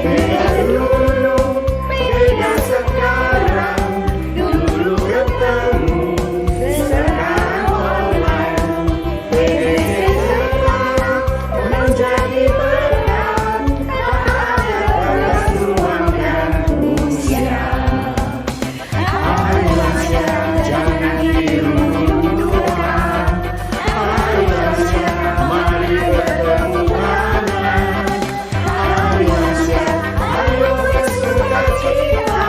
Beda dulu, beda sekarang. Dulu ketemu, sekarang online. PDC sekarang menjadi berkat. Tak ada batas ruang dan usia. Ayo Asia, jangan dirundungkan. Ayo Asia, mari bertemu tangan. Ayo Asia, ayo bersuka cita.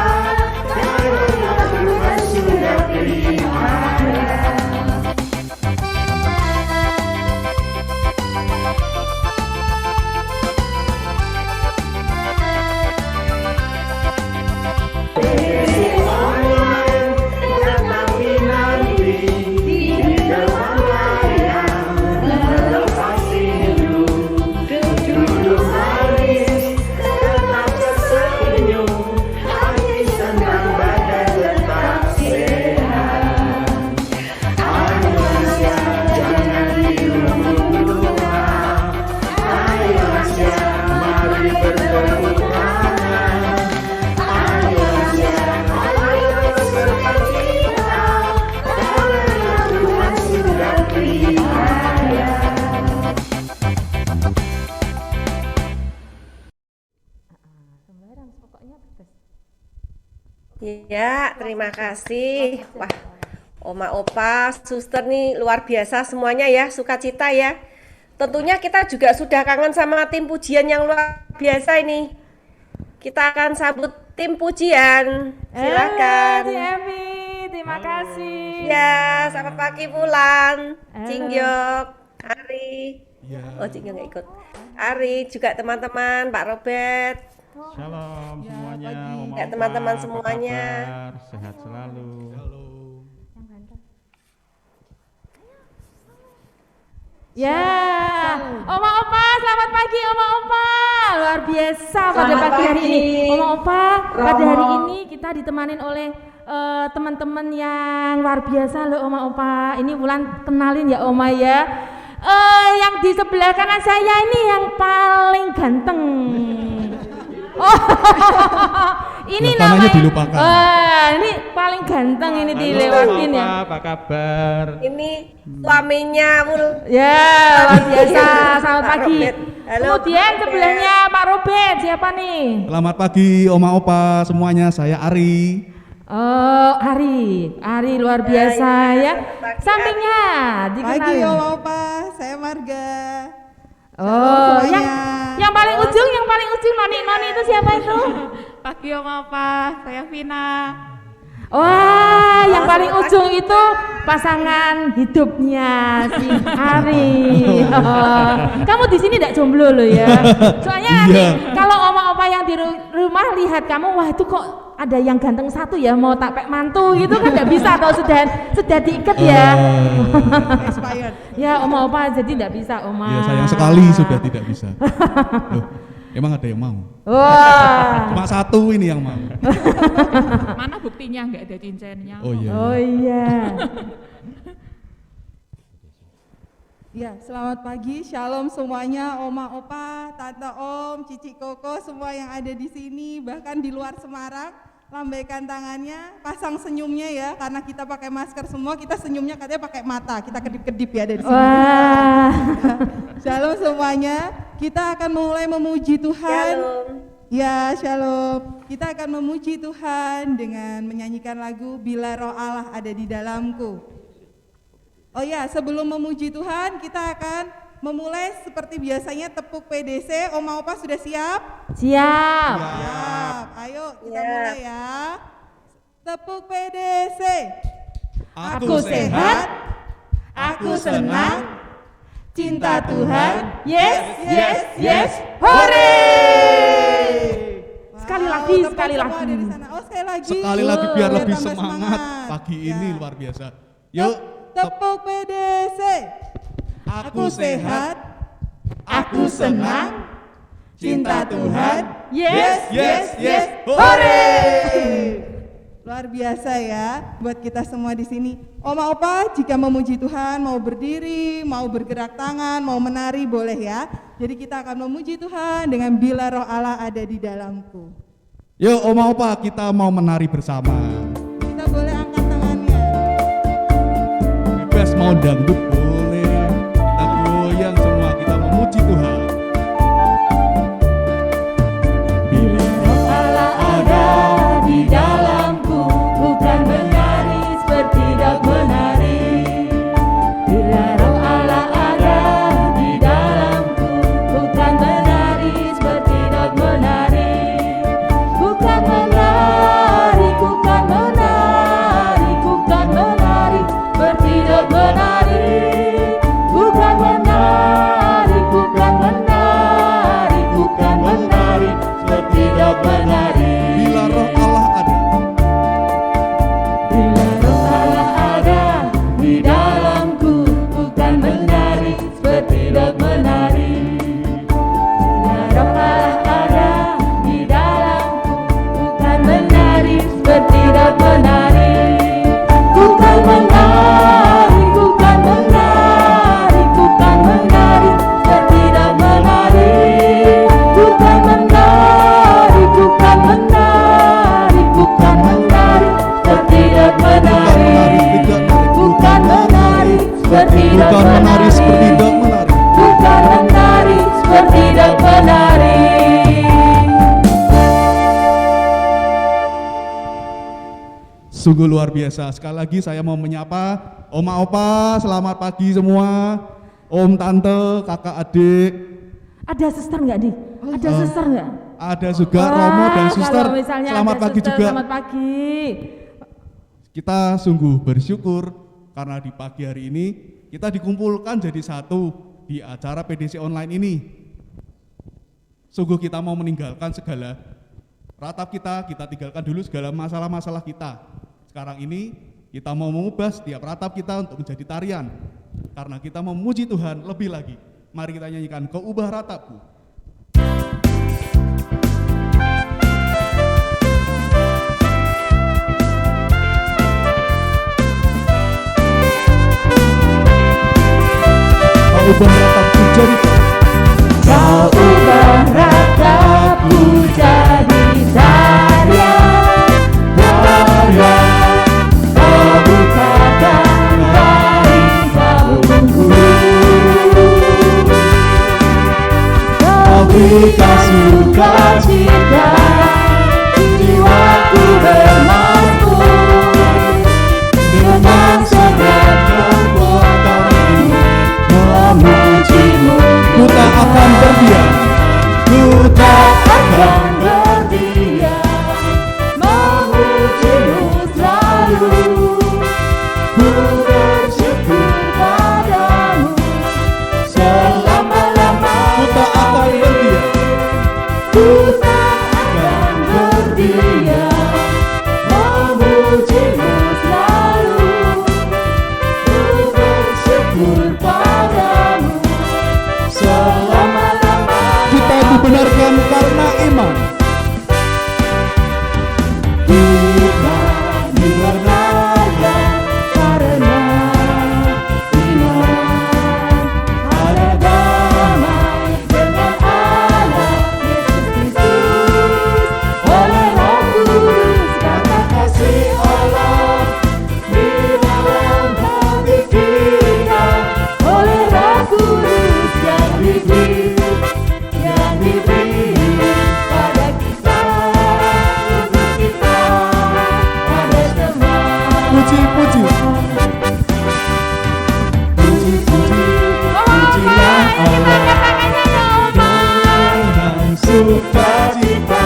Karena Tuhan sudah pelihara. PDC online tetapi nanti di dalam layar melepas rindu. Duduk manis tetap tersenyum, hati senang badan tetap sehat. Ayo Asia, jangan dirundungkan. Ayo Asia, mari bertemu tangan. Ayo Asia, ayo bersuka cita. Karena Tuhan sudah pelihara. Ya, terima kasih. Wah, Oma Opa, Suster nih luar biasa semuanya ya, sukacita ya. Tentunya kita juga sudah kangen sama tim pujian yang luar biasa ini. Kita akan sambut tim pujian. Silakan. Emi, terima kasih. Ya, selamat pagi Bulan, Cingyok, Ari. Ya. Oh, Cingyok nggak ikut. Ari, juga teman-teman, Pak Robert. Shalom semuanya, Oma Ya, Opa, teman-teman apa semuanya. kabar? Sehat selalu. Ya, Oma Opa, selamat pagi Oma Opa. Luar biasa pada Selamat pagi hari pagi, ini. Oma Opa, pada Romo. hari ini kita ditemanin oleh teman-teman yang luar biasa loh Oma Opa. Ini Wulan kenalin ya Oma ya. Yang di sebelah kanan saya ini yang paling ganteng. Oh, ini Yang tangannya namanya. dilupakan. Ini paling ganteng ini Halo, dilewatin Opa, ya. apa kabar? Ini suaminya Ya, luar biasa. Selamat Pak pagi. Robert. Halo, Kemudian Pak sebelahnya Pak Robert, siapa nih? Selamat pagi Oma Opa semuanya, saya Ari. Oh, Ari luar biasa ya. Pagi, Sampingnya Pagi dikenalin. Oma Opa, saya Marga. Oh, semuanya. yang paling ujung, noni itu siapa itu? Pagi Om Opa, saya Vina. Wah, yang paling ujung itu pasangan hidupnya si Ari. Kamu di sini tidak jomblo loh ya. Soalnya nanti Iya. kalau oma-oma yang di rumah lihat kamu, wah itu kok ada yang ganteng satu ya, mau tak pek mantu gitu kan tidak bisa atau sudah diikat ya. Expired. Ya oma-oma jadi tidak bisa oma. Ya sayang sekali sudah tidak bisa. Loh, emang ada yang mau? Wah. Cuma satu ini yang mau. Mana buktinya nggak ada cincinnya? Oh iya. Oh iya. Ya, selamat pagi, shalom semuanya, Oma Opa, Tante Om, Cici Koko, semua yang ada di sini, bahkan di luar Semarang, lambaikan tangannya, pasang senyumnya ya, karena kita pakai masker semua, kita senyumnya katanya pakai mata, kita kedip-kedip ya dari sini. Wah. Shalom semuanya, kita akan mulai memuji Tuhan. Shalom. Ya, shalom. Kita akan memuji Tuhan dengan menyanyikan lagu Bila Roh Allah Ada di Dalamku. Oh ya, sebelum memuji Tuhan, kita akan memulai seperti biasanya tepuk PDC. Oma Opa sudah siap? Siap. Siap. Ayo kita Siap. mulai ya. Tepuk PDC. Aku sehat, aku senang, cinta Tuhan, yes, yes, yes, hore! Sekali lagi, teman sekali semua lagi. ada di sana. Oh, sekali lagi. Sekali lagi biar Biar lebih tambah semangat semangat. pagi Ya. ini luar biasa. Yuk, Tepuk PDC. Aku sehat, Aku senang, cinta Tuhan, yes, yes, yes, hore! Luar biasa ya buat kita semua di sini. Oma Opa jika memuji Tuhan mau berdiri, mau bergerak tangan, mau menari boleh ya. Jadi kita akan memuji Tuhan dengan bila roh Allah ada di dalamku. Yuk Oma Opa, kita mau menari bersama. Kita boleh angkat tangannya. Bebas mau dangdut boleh. Kita goyang semua, kita memuji Tuhan. Bila roh Allah ada di dalamku, bukan menari seperti dok menari. Bila roh Allah ada di dalamku, bukan menari seperti dok menari. Bukan menari, bukan menari, bukan menari seperti dok menari. Bukan menari, bukan menari, bukan menari seperti dok menari. Bila roh Allah ada, Bila roh Allah ada di dalamku, bukan menari seperti dok menari. Bila roh Allah ada di dalamku, bukan menari seperti dok menari. Bukan menari, bukan menari, bukan menari seperti dok menari. Bukan menari, bukan menari, bukan menari seperti dok menari. Bukan menari seperti dok bukan menari seperti menari. dok menari. Bukan menari seperti dok menari. Sungguh luar biasa. Sekali lagi saya mau menyapa Oma Opa, selamat pagi semua. Om, Tante, kakak, adik. Ada suster nggak di? Ada suster nggak? Ada juga Romo dan suster. Kalau misalnya Selamat ada pagi suster, juga. Selamat pagi. Kita sungguh bersyukur karena di pagi hari ini kita dikumpulkan jadi satu di acara PDC online ini. Sungguh kita mau meninggalkan segala ratap kita tinggalkan dulu segala masalah-masalah kita. Sekarang ini kita mau mengubah setiap ratap kita untuk menjadi tarian. Karena kita memuji Tuhan lebih lagi. Mari kita nyanyikan Kau Ubah Ratapku. Kau ubah ratapku jadi Kau ubah ratapku jadi tarian, tarian. Kau bukakan raih kalungku. Kau berikan sukacita, jiwaku bermakmur dengan segenap kekuatanmu memujimu. Ku tak akan berdiam. Ku tak akan berdiam, memujimu selalu. Ku bersyukur padamu selama-lamanya. Ku tak akan berdiam. Ku tak akan berdiam, memujimu selalu. Ku bersyukur padamu selama-lamanya. Kita dibenarkan karena iman. Kita dibenarkan karena iman. Ada damai dengan Allah Yesus Kristus. Oleh Roh Kudus kata kasih Allah di dalam hati kita. Oleh Roh Kudus yang diberi pada kita, untuk kita pada semua. Puji-puji. Pujilah Allah Dengan sukacita.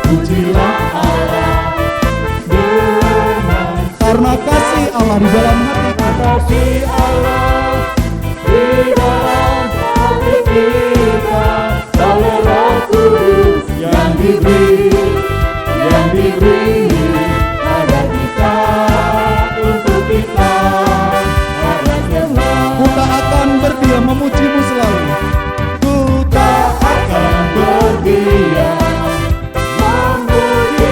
pujilah Allah dengan Karena kasih Allah di dalam hati kita. kasih Allah di dalam hati kita. Oleh Roh Kudus yang diberi pada kita, untuk kita pada semua. Ku tak akan berdiam memujimu selalu. Ku tak akan Berdiam memuji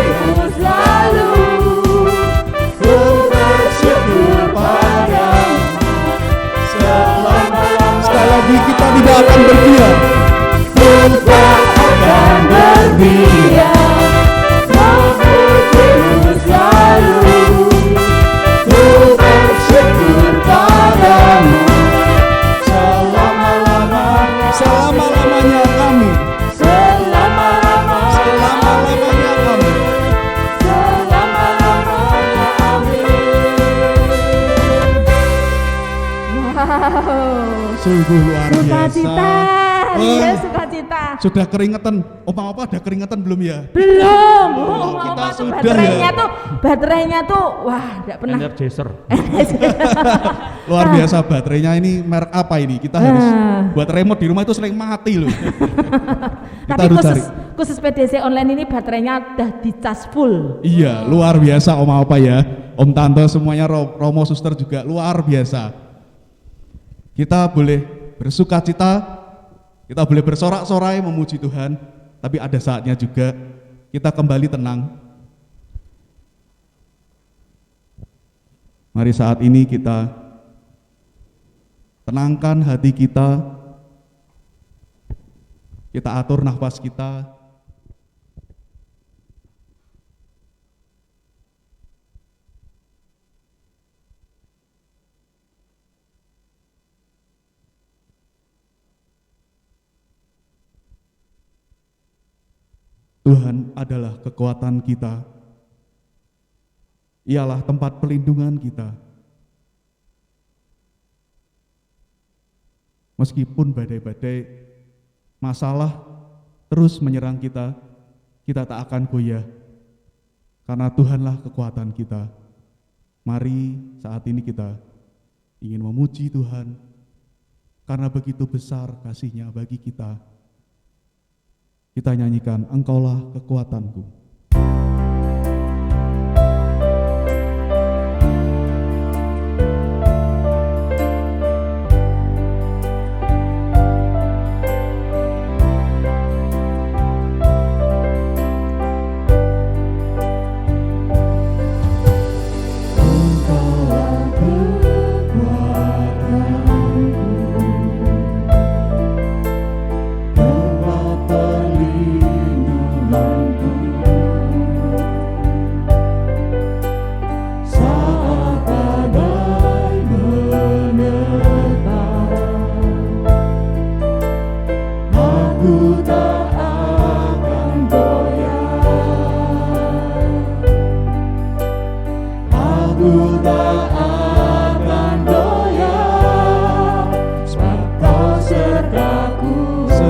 Sukacita. Iya, sukacita. Sudah keringetan. Opa-opa ada keringetan belum ya? Belum. Oh, Oma kita Opa tuh sudah baterainya tuh wah, enggak pernah. Energizer. Luar biasa baterainya ini merek apa ini? Kita harus buat remote di rumah itu sering mati loh. Kita Tapi harus cari. khusus PDC online ini baterainya udah dicas full. Iya, luar biasa Oma Opa ya. Om Tante semuanya, Romo Suster juga luar biasa. Kita boleh bersuka cita, kita boleh bersorak-sorai memuji Tuhan, tapi ada saatnya juga kita kembali tenang. Mari saat ini kita tenangkan hati kita atur nafas kita. Tuhan adalah kekuatan kita. Ialah tempat pelindungan kita. Meskipun badai-badai masalah terus menyerang kita, kita tak akan goyah. Karena Tuhanlah kekuatan kita. Mari saat ini kita ingin memuji Tuhan, karena begitu besar kasih-Nya bagi kita. Kita nyanyikan, Engkaulah kekuatanku.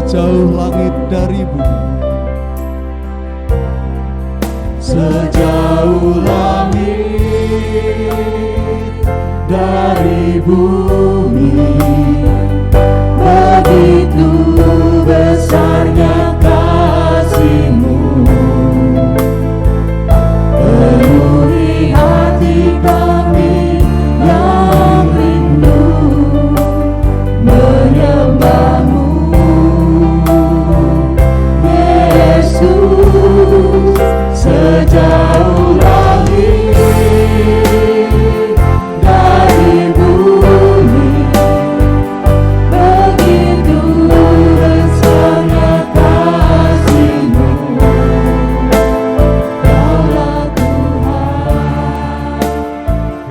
Sejauh langit dari bumi, sejauh langit dari bumi, begitu besarnya kasih-Mu, penuhi hati kami yang rindu menyembah-Mu. Sejauh langit dari bumi, begitu besarnya kasih-Mu. Kaulah Tuhan,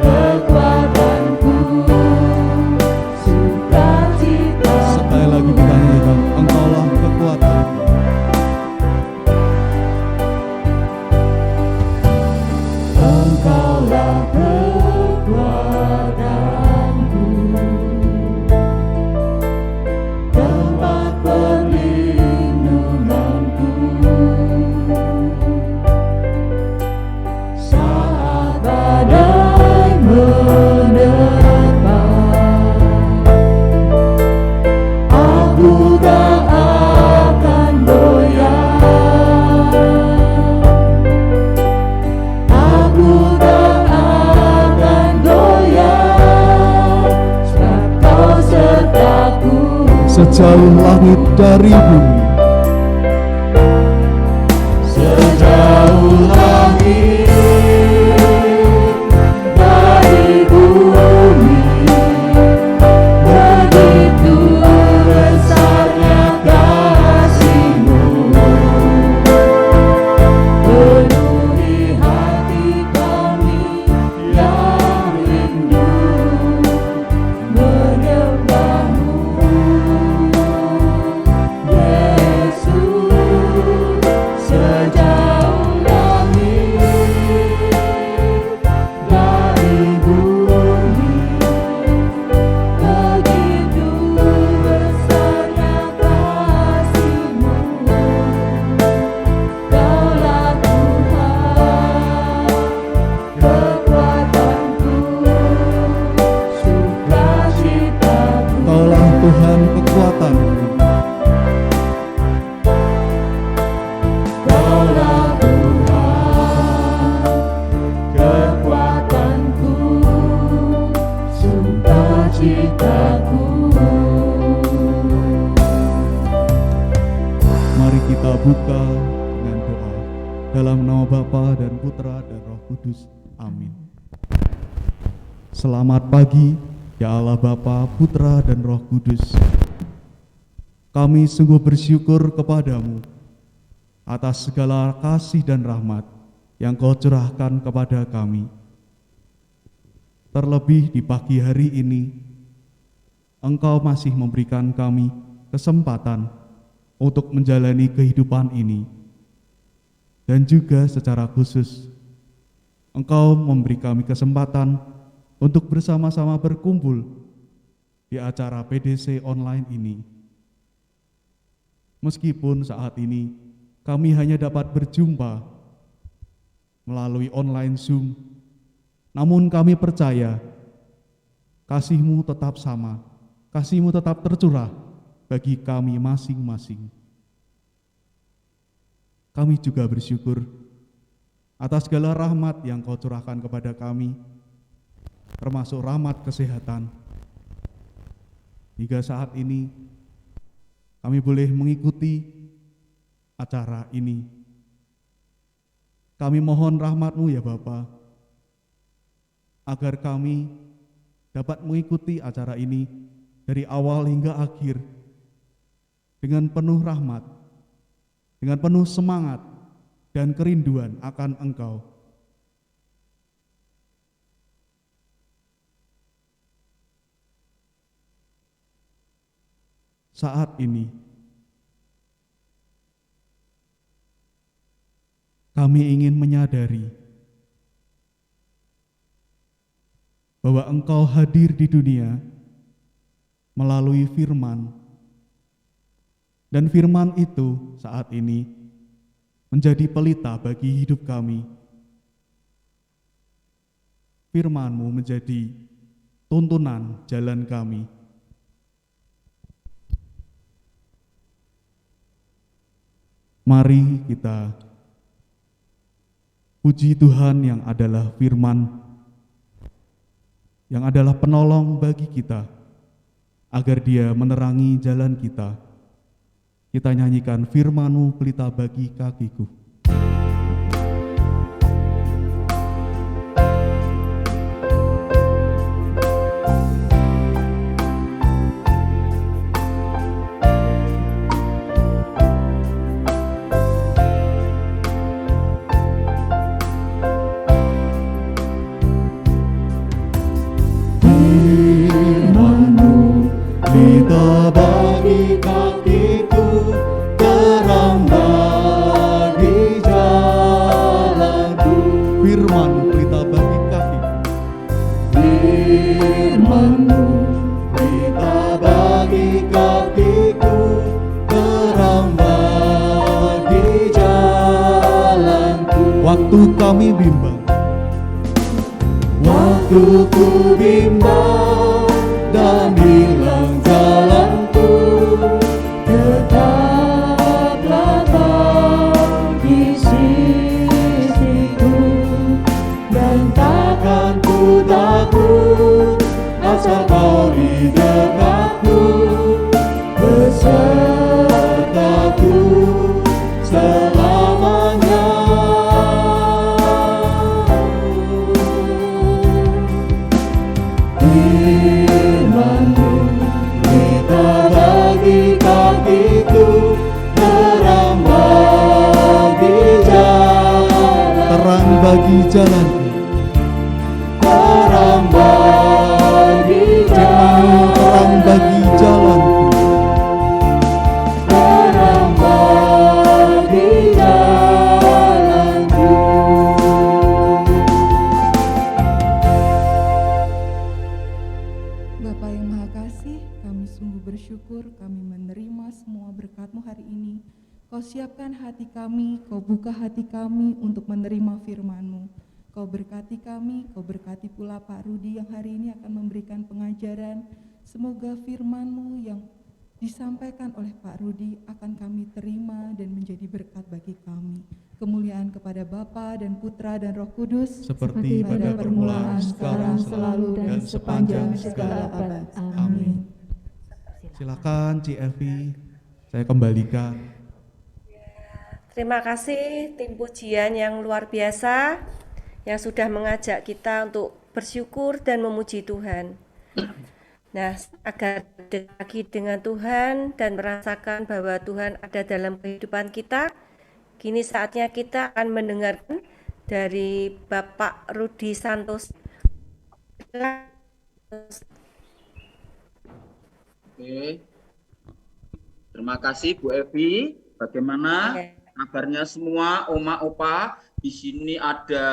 kekuatanku, sukacita. Sekali lagi kita nyanyikan, Engkaulah kekuatanku. Engkaulah kekuatanku, tempat perlindunganku, saat badai menerpa, aku tak akan goyah. Sejauh langit dari bumi, sejauh langit dari bumi, begitu besarnya kasih-Mu, penuhi hati kami yang rindu menyembah-Mu. Kita buka dengan doa dalam nama Bapa dan Putra dan Roh Kudus. Amin. Selamat pagi, ya Allah Bapa, Putra dan Roh Kudus. Kami sungguh bersyukur kepadamu atas segala kasih dan rahmat yang Kau curahkan kepada kami. Terlebih di pagi hari ini, Engkau masih memberikan kami kesempatan untuk menjalani kehidupan ini. Dan juga secara khusus, Engkau memberi kami kesempatan untuk bersama-sama berkumpul di acara PDC online ini. Meskipun saat ini kami hanya dapat berjumpa melalui online Zoom, namun kami percaya kasih-Mu tetap sama, kasih-Mu tetap tercurah bagi kami masing-masing. Kami juga bersyukur atas segala rahmat yang Kau curahkan kepada kami, termasuk rahmat kesehatan. Hingga saat ini kami boleh mengikuti acara ini. Kami mohon rahmat-Mu ya Bapa, agar kami dapat mengikuti acara ini dari awal hingga akhir dengan penuh rahmat, dengan penuh semangat dan kerinduan akan Engkau. Saat ini kami ingin menyadari bahwa Engkau hadir di dunia melalui firman, dan firman itu saat ini menjadi pelita bagi hidup kami. Firman-Mu menjadi tuntunan jalan kami. Mari kita puji Tuhan yang adalah firman, yang adalah penolong bagi kita, agar Dia menerangi jalan kita. Kita nyanyikan firman-Mu pelita bagi kakiku. Pelita bagi kakiku, terang bagi jalanku. Firman pelita bagi kakiku. Firman-Mu pelita bagi kakiku, terang bagi jalanku. Waktu kami bimbang, waktu ku bimbang dan hilang jalanku, tetaplah Kau di sisiku, dan takkan ku takut asal Kau di dekatku, besertaku selamanya. Firman-Mu pelita bagi kakiku, terang bagi jalan. Terang bagi jalanku, terang bagi jalan. Terang bagi jalanku, terang bagi jalanku. Bapa yang Maha Kasih, kami sungguh bersyukur kami menerima semua berkat-Mu hari ini. Kau siapkan hati kami, Kau buka hati kami untuk menerima firman-Mu. Kau berkati kami, Kau berkati pula Pak Rudi yang hari ini akan memberikan pengajaran. Semoga firman-Mu yang disampaikan oleh Pak Rudi akan kami terima dan menjadi berkat bagi kami. Kemuliaan kepada Bapa dan Putra dan Roh Kudus, seperti pada permulaan, sekarang, selalu, dan sepanjang segala abad. Amin. Silakan CFI, saya kembalikan. Terima kasih tim pujian yang luar biasa yang sudah mengajak kita untuk bersyukur dan memuji Tuhan. Nah, agar dekat lagi dengan Tuhan dan merasakan bahwa Tuhan ada dalam kehidupan kita, kini saatnya kita akan mendengarkan dari Bapak Rudi Santos. Oke, terima kasih Bu Evi. Bagaimana kabarnya semua, Oma Opa? Di sini ada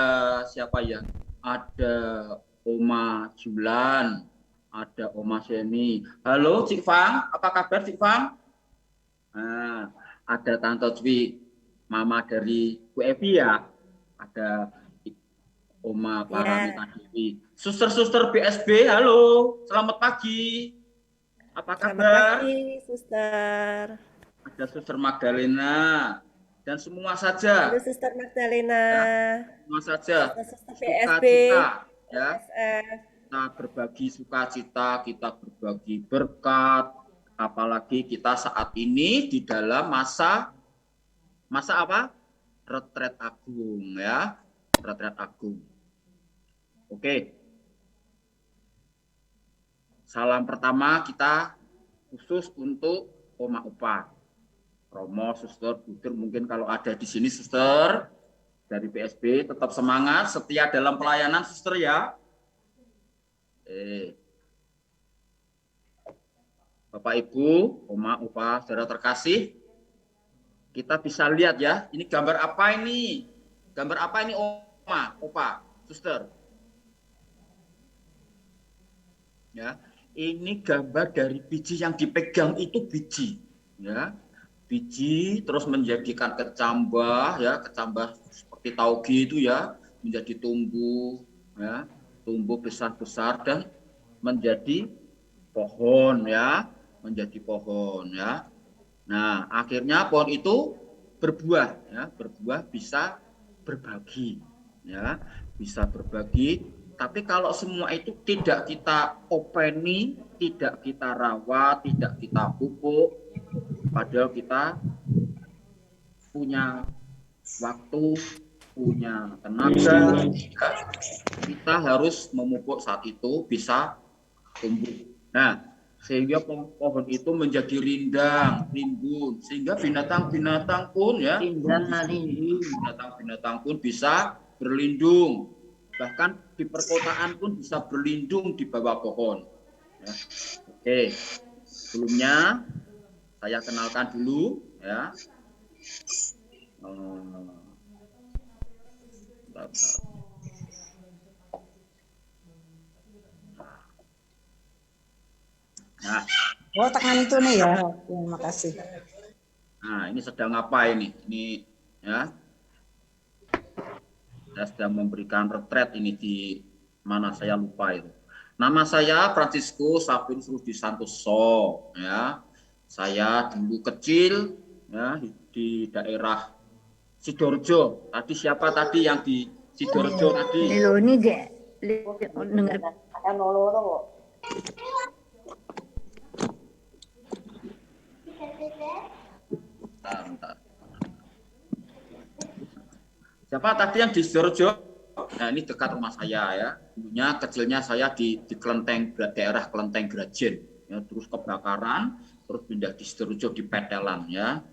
siapa ya? Ada Oma Julan, ada Oma Seni. Halo Cik Fang, apa kabar Cik Fang? Nah, ada Tante Cwi, Mama dari Bu Evi ya. Ada Oma Paramita Dewi. Suster-suster BSB, halo, selamat pagi. Apa kabar? Selamat pagi, Suster. Ada Suster Magdalena dan semua saja. Halo, Suster Magdalena. Ya, semua saja. Suster PSB. Sukacita, ya. SF. Kita berbagi sukacita, kita berbagi berkat. Apalagi kita saat ini di dalam masa apa? Retret Agung, ya. Retret Agung. Oke. Salam pertama kita khusus untuk Oma Opa, Romo, Suster, Budur, mungkin kalau ada di sini Suster dari PSB tetap semangat, setia dalam pelayanan Suster ya. Bapak Ibu, Oma Opa, saudara terkasih, kita bisa lihat ya, ini gambar apa ini? Gambar apa ini Oma, Opa, Suster? Ya. Ini gambar dari biji yang dipegang itu biji, ya, biji terus menjadikan kecambah, ya, kecambah seperti tauge itu ya, menjadi tumbuh, ya, tumbuh besar-besar dan menjadi pohon, ya, menjadi pohon, ya. Nah, akhirnya pohon itu berbuah, ya, berbuah bisa berbagi, ya, bisa berbagi. Tapi kalau semua itu tidak kita openi, tidak kita rawat, tidak kita pupuk, padahal kita punya waktu, punya tenaga, kita harus memupuk saat itu bisa tumbuh. Nah, sehingga pohon itu menjadi rindang, rimbun, sehingga binatang-binatang pun ya, binatang-binatang pun bisa berlindung. Bahkan di perkotaan pun bisa berlindung di bawah pohon. Ya. Oke, sebelumnya saya kenalkan dulu ya. Nah, Oh, tekan itu nih ya. Terima kasih. nah ini sedang apa ini? Ini ya. Saya sedang memberikan retret ini di mana saya lupa itu. Nama saya Francisco Sabin Rudi Santoso, ya. Saya dulu kecil ya di daerah Sidoarjo. Tadi siapa tadi yang di Sidoarjo tadi? Lilo ini dia dengar Bentar. Siapa tadi yang di Sidoarjo? Nah, ini dekat rumah saya ya. Dulunya kecilnya saya di Kelenteng, daerah Kelenteng Grajen. Ya, terus kebakaran, terus pindah di Sidoarjo di Petelan ya.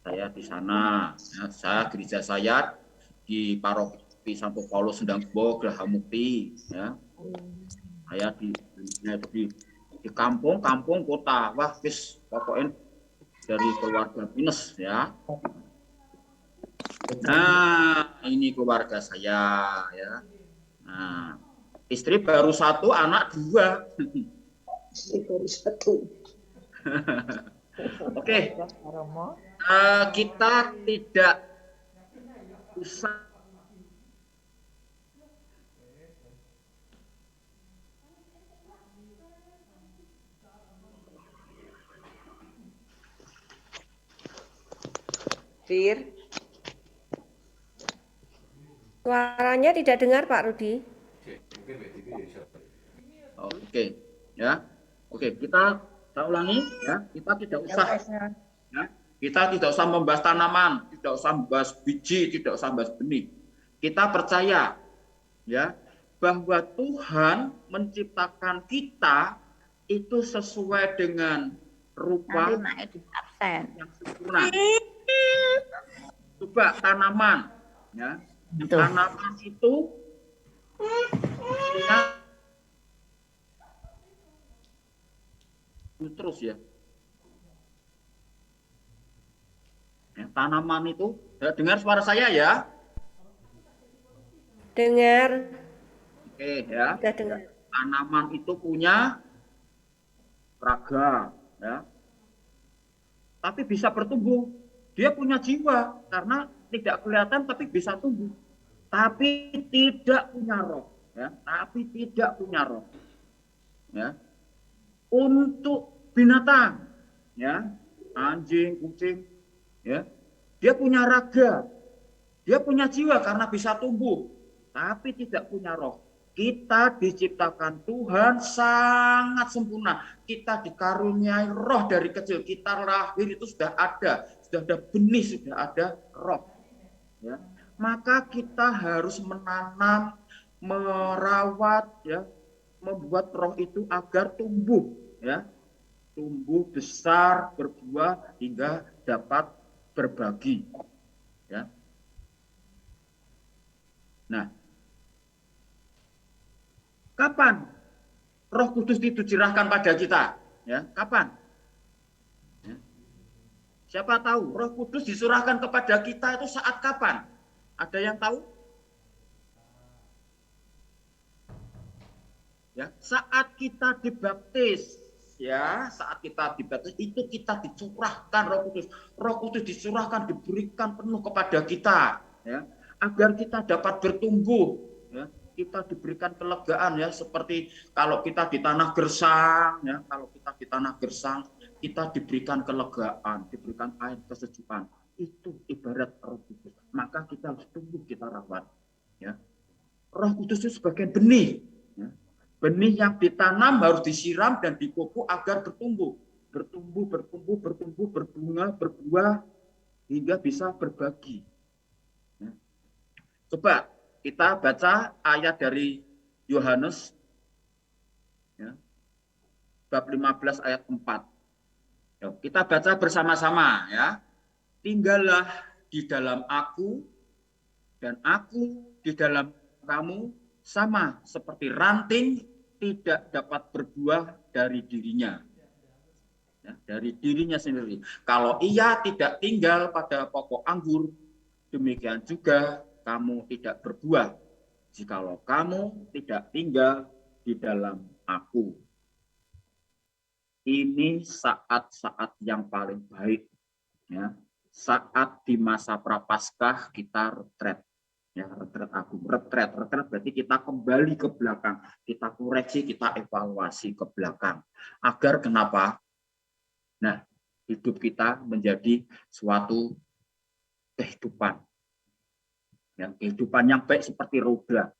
Saya di sana. Ya, gereja saya di Paroki Santo Paulus Sendangbo, Geraha Mukti ya. Saya di kampung kota. Wah, wis pokoknya dari keluarga minus ya. Nah, ini keluarga saya ya. Nah, istri baru 1, anak 2. baru 1. Oke. Kita tidak usah Fir. Suaranya tidak dengar Pak Rudi. Oke, ya. Oke, kita ulangi ya. Kita tidak usah ya. Kita tidak usah membahas tanaman, tidak usah membahas biji, tidak usah membahas benih. Kita percaya ya bahwa Tuhan menciptakan kita itu sesuai dengan rupa Nanti naik di absen. yang sempurna. Coba tanaman, ya. Betul. Tanaman itu punya terus ya. Tanaman itu, ya, dengar suara saya ya. Dengar, Oke ya. udah dengar. Tanaman itu punya raga, ya. Tapi bisa bertumbuh. Dia punya jiwa karena tidak kelihatan tapi bisa tumbuh. Tapi tidak punya roh, ya. Tapi tidak punya roh. Ya. Untuk binatang, ya, anjing, kucing, ya, dia punya raga, dia punya jiwa karena bisa tumbuh, tapi tidak punya roh. Kita diciptakan Tuhan sangat sempurna. Kita dikaruniai roh dari kecil. Kita lahir itu sudah ada benih, sudah ada roh. Ya. Maka kita harus menanam, merawat, ya, membuat roh itu agar tumbuh, ya, tumbuh besar, berbuah hingga dapat berbagi. Ya. Nah, kapan Roh Kudus itu curahkan pada kita? Ya, kapan? Ya. Siapa tahu Roh Kudus disurahkan kepada kita itu saat kapan? Ada yang tahu? Ya, saat kita dibaptis, ya, saat kita dibaptis itu kita dicurahkan Roh Kudus. Roh Kudus dicurahkan, diberikan penuh kepada kita, ya, agar kita dapat bertumbuh, ya. Kita diberikan kelegaan, ya, seperti kalau kita di tanah gersang, ya, kalau kita di tanah gersang, kita diberikan kelegaan, diberikan air kesejukan. Itu ibarat Roh Kudus. Maka kita harus tumbuh, kita rawat, ya. Roh Kudus itu sebagai benih, ya. Benih yang ditanam harus disiram dan dipupuk agar bertumbuh, berbunga, berbuah hingga bisa berbagi. Ya. Coba kita baca ayat dari Yohanes, ya, bab 15 ayat 4. Yuk, kita baca bersama-sama, ya. Tinggallah di dalam aku dan aku di dalam kamu, sama seperti ranting tidak dapat berbuah dari dirinya, ya, dari dirinya sendiri. Kalau ia tidak tinggal pada pokok anggur, demikian juga kamu tidak berbuah jikalau kamu tidak tinggal di dalam aku. Ini saat-saat yang paling baik, ya. Saat di masa prapaskah kita retret, ya, retret agung. Retret berarti kita kembali ke belakang, kita koreksi, kita evaluasi ke belakang. Agar kenapa? Nah, hidup kita menjadi suatu kehidupan, ya, kehidupan yang baik seperti roda,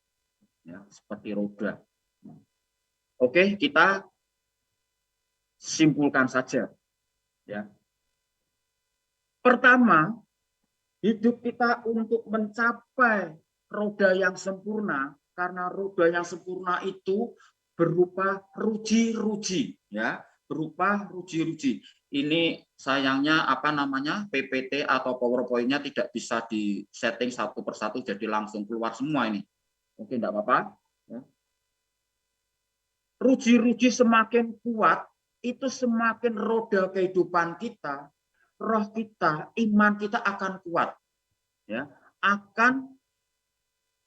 ya, seperti roda. Oke, kita simpulkan saja, ya. Pertama, hidup kita untuk mencapai roda yang sempurna, karena roda yang sempurna itu berupa ruji-ruji, ya, berupa ruji-ruji. Ini sayangnya PPT atau PowerPoint-nya tidak bisa di setting satu persatu jadi langsung keluar semua ini. Oke, enggak apa-apa, ya. Ruji-ruji semakin kuat, itu semakin roda kehidupan kita, roh kita, iman kita akan kuat, ya, akan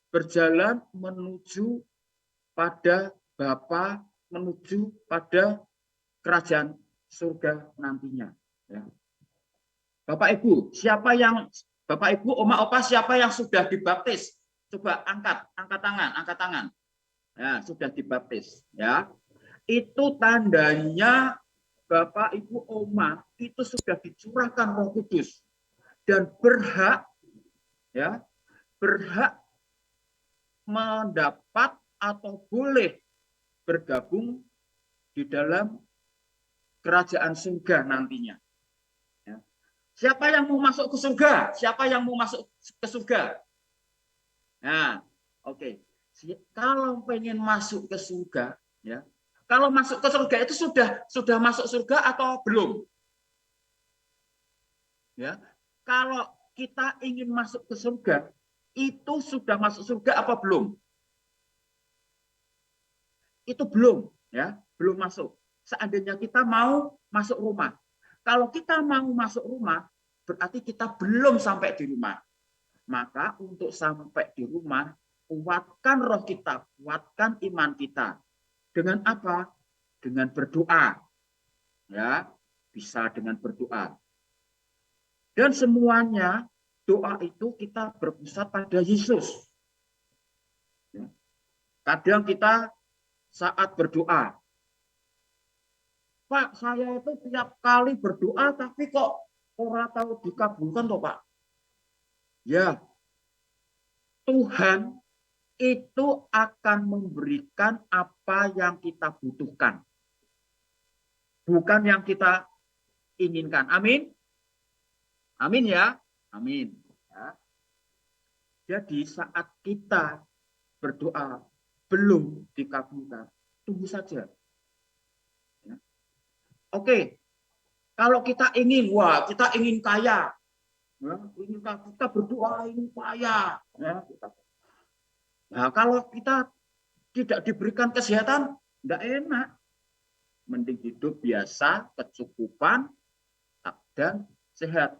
berjalan menuju pada Bapa, menuju pada kerajaan surga nantinya, ya. Bapak Ibu, Bapak Ibu, Oma Opa, siapa yang sudah dibaptis? Coba angkat tangan. Ya, sudah dibaptis, ya. Itu tandanya Bapak Ibu Oma itu sudah dicurahkan Roh Kudus dan berhak, ya, berhak mendapat atau boleh bergabung di dalam kerajaan surga nantinya, ya. Siapa yang mau masuk ke surga? Siapa yang mau masuk ke surga? Nah, oke. Kalau pengen masuk ke surga, ya. Kalau masuk ke surga itu sudah masuk surga atau belum? Ya. Kalau kita ingin masuk ke surga, itu sudah masuk surga apa belum? Itu belum, ya, belum masuk. Seandainya kita mau masuk rumah. Kalau kita mau masuk rumah, berarti kita belum sampai di rumah. Maka untuk sampai di rumah, kuatkan roh kita, kuatkan iman kita. Dengan apa? Dengan berdoa. Ya, bisa dengan berdoa. Dan semuanya doa itu kita berpusat pada Yesus. Ya. Kadang kita saat berdoa, Pak, saya itu tiap kali berdoa tapi kok ora tahu dikabulkan toh, Pak. Ya, Tuhan itu akan memberikan apa yang kita butuhkan. Bukan yang kita inginkan. Amin. Amin ya. Amin. Ya. Jadi saat kita berdoa belum dikabulkan, tunggu saja. Ya. Oke, kalau kita ingin, kita ingin kaya, ya, kita berdoa ingin kaya. Ya, nah, kalau kita tidak diberikan kesehatan, tidak enak. Mending hidup biasa, kecukupan, dan sehat.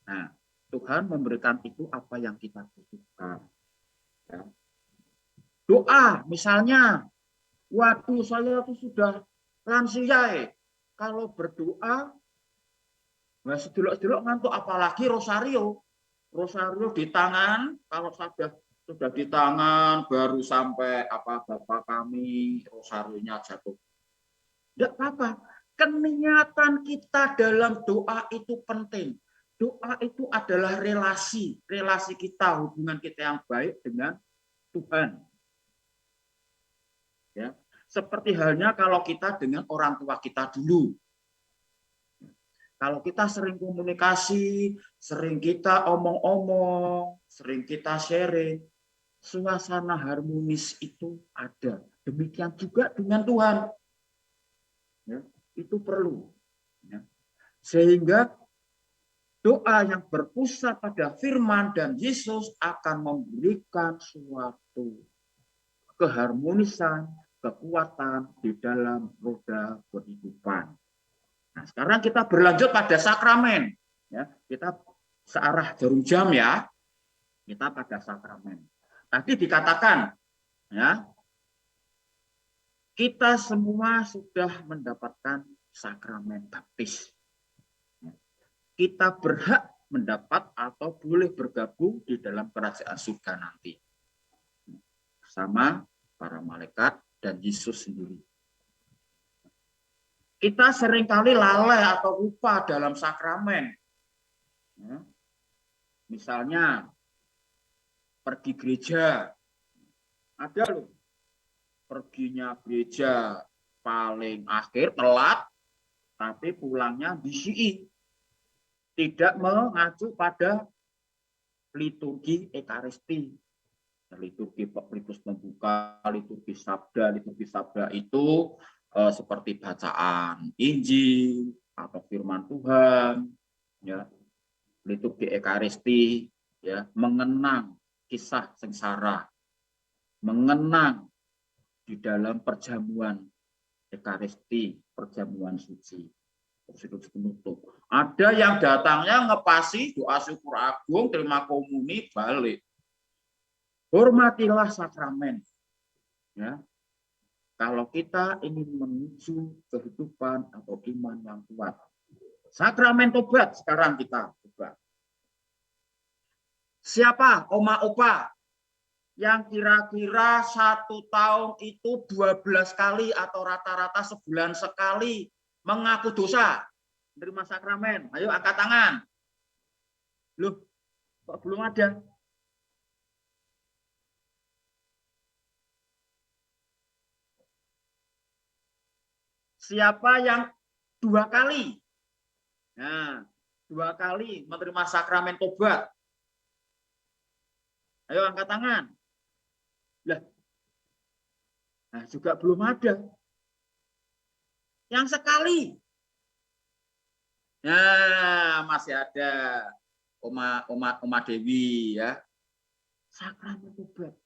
Nah, Tuhan memberikan itu apa yang kita butuhkan. Ya. Doa, misalnya, waduh saya itu sudah lansia. Kalau berdoa, nah sedelok-sedelok ngantuk, apalagi rosario. Rosario di tangan, kalau sudah di tangan, baru sampai apa Bapak kami, rosarionya jatuh. Tidak apa-apa. Keniatan kita dalam doa itu penting. Doa itu adalah relasi kita, hubungan kita yang baik dengan Tuhan. Ya, seperti halnya kalau kita dengan orang tua kita dulu. Kalau kita sering komunikasi, sering kita omong-omong, sering kita sharing, suasana harmonis itu ada. Demikian juga dengan Tuhan. Ya, itu perlu. Ya. Sehingga doa yang berpusat pada firman dan Yesus akan memberikan suatu keharmonisan, kekuatan di dalam roda kehidupan. Nah, sekarang kita berlanjut pada sakramen. Ya, kita searah jarum jam ya. Kita pada sakramen. Tadi dikatakan, ya, kita semua sudah mendapatkan sakramen baptis. Kita berhak mendapat atau boleh bergabung di dalam kerajaan surga nanti. Bersama para malaikat dan Yesus sendiri. Kita seringkali lalai atau lupa dalam sakramen. Ya. Misalnya, pergi gereja. Ada loh. Perginya gereja paling akhir, telat, tapi pulangnya bisi. Tidak mengacu pada liturgi Ekaristi. Liturgi Petrus membuka, liturgi sabda itu seperti bacaan Injil atau firman Tuhan, ya. Liturgi Ekaristi, ya, mengenang kisah sengsara, mengenang di dalam perjamuan Ekaristi, perjamuan suci, prosedur penutup. Ada yang datangnya ngepasi doa syukur agung, terima komuni, balik. Hormatilah sakramen. Ya. Kalau kita ingin menuju kehidupan atau iman yang kuat. Sakramen tobat sekarang kita coba. Siapa oma opa yang kira-kira 1 tahun itu 12 kali atau rata-rata sebulan sekali mengaku dosa menerima sakramen? Ayo angkat tangan. Loh, kok belum ada? Siapa yang 2 kali? Nah, 2 kali menerima sakramen tobat? Ayo angkat tangan. Lah, nah juga belum ada. Yang sekali. Nah, masih ada Oma Dewi ya. Sakramen tobat.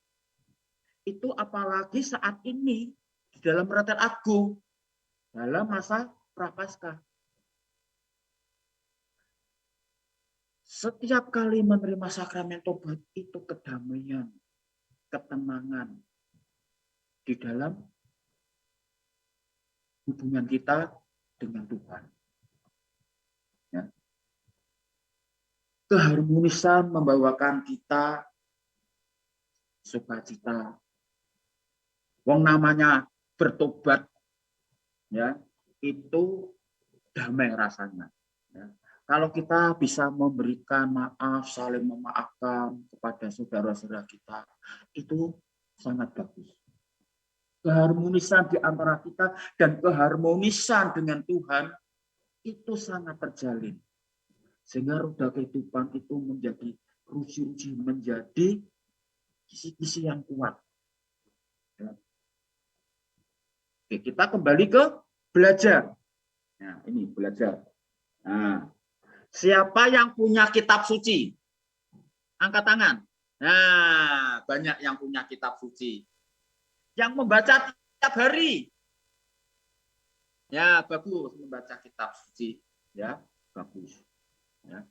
Itu apalagi saat ini di dalam Retel Agung dalam masa Prapaskah. Setiap kali menerima sakramen tobat itu kedamaian, ketenangan di dalam hubungan kita dengan Tuhan. Ya. Keharmonisan membawakan kita sukacita. Wong namanya bertobat, ya itu damai rasanya. Ya. Kalau kita bisa memberikan maaf, saling memaafkan kepada saudara-saudara kita, itu sangat bagus. Keharmonisan di antara kita dan keharmonisan dengan Tuhan itu sangat terjalin. Sehingga roda kehidupan itu menjadi ruji-ruji, menjadi kisi-kisi yang kuat. Ya. Oke, kita kembali ke belajar. Nah, ini belajar. Nah, siapa yang punya kitab suci? Angkat tangan. Nah, banyak yang punya kitab suci. Yang membaca tiap hari. Ya, bagus membaca kitab suci. Ya, bagus. Ya.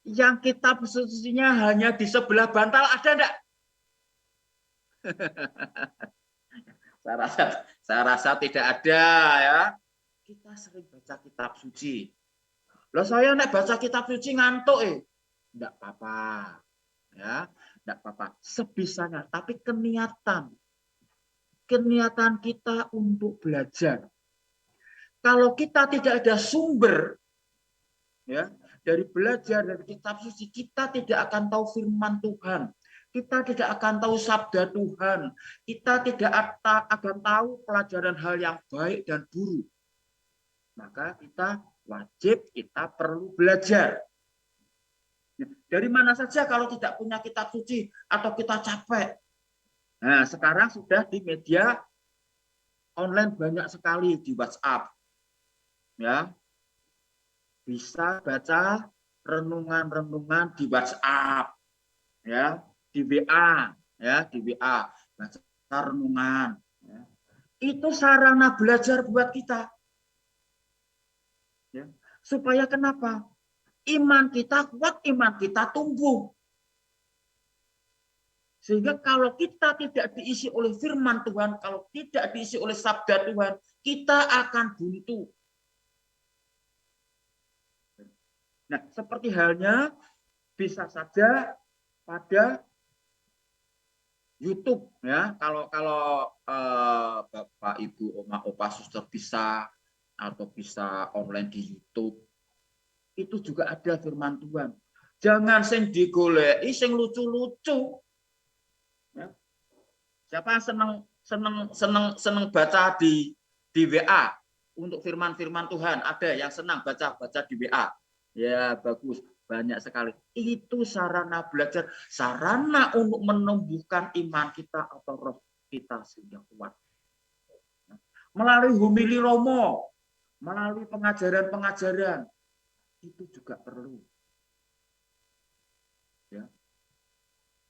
Yang kitab sucinya hanya di sebelah bantal ada enggak? Saya rasa tidak ada ya. Kita sering baca kitab suci. Loh saya nek baca kitab suci ngantuk Enggak apa-apa. Ya, enggak apa-apa. Sebisanya, tapi keniatan kita untuk belajar. Kalau kita tidak ada sumber ya, dari belajar dari kitab suci, kita tidak akan tahu firman Tuhan. Kita tidak akan tahu sabda Tuhan. Kita tidak akan tahu pelajaran hal yang baik dan buruk. Maka kita wajib, kita perlu belajar. Dari mana saja kalau tidak punya kitab suci atau kita capek. Nah, sekarang sudah di media online banyak sekali di WhatsApp. Ya. Bisa baca renungan-renungan di WhatsApp. Ya, di WA, ya, di WA, baca renungan. Ya. Itu sarana belajar buat kita. Ya. Supaya kenapa? Iman kita kuat, iman kita tumbuh. Sehingga kalau kita tidak diisi oleh firman Tuhan, kalau tidak diisi oleh sabda Tuhan, kita akan buntu. Nah, seperti halnya bisa saja pada YouTube ya. Kalau Bapak Ibu Oma Opa Suster bisa atau bisa online di YouTube, itu juga ada firman Tuhan. Jangan sing digoleki sing lucu-lucu. Ya. Siapa seneng baca di WA untuk firman-firman Tuhan? Ada yang senang baca di WA. Ya, bagus. Banyak sekali. Itu sarana belajar, sarana untuk menumbuhkan iman kita atau roh kita sehingga kuat. Melalui homili Romo, melalui pengajaran-pengajaran, itu juga perlu. Ya.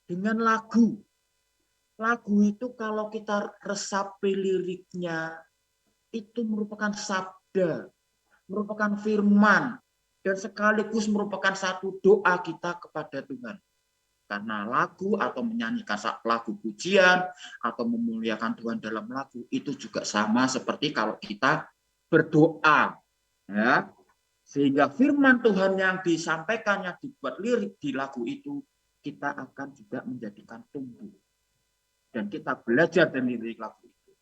Dengan lagu. Lagu itu kalau kita resapi liriknya, itu merupakan sabda, merupakan firman, dan sekaligus merupakan satu doa kita kepada Tuhan. Karena lagu atau menyanyikan lagu pujian atau memuliakan Tuhan dalam lagu itu juga sama seperti kalau kita berdoa. Ya. Sehingga firman Tuhan yang disampaikan, yang dibuat lirik di lagu itu, kita akan juga menjadikan tumbuh. Dan kita belajar dari lirik lagu itu.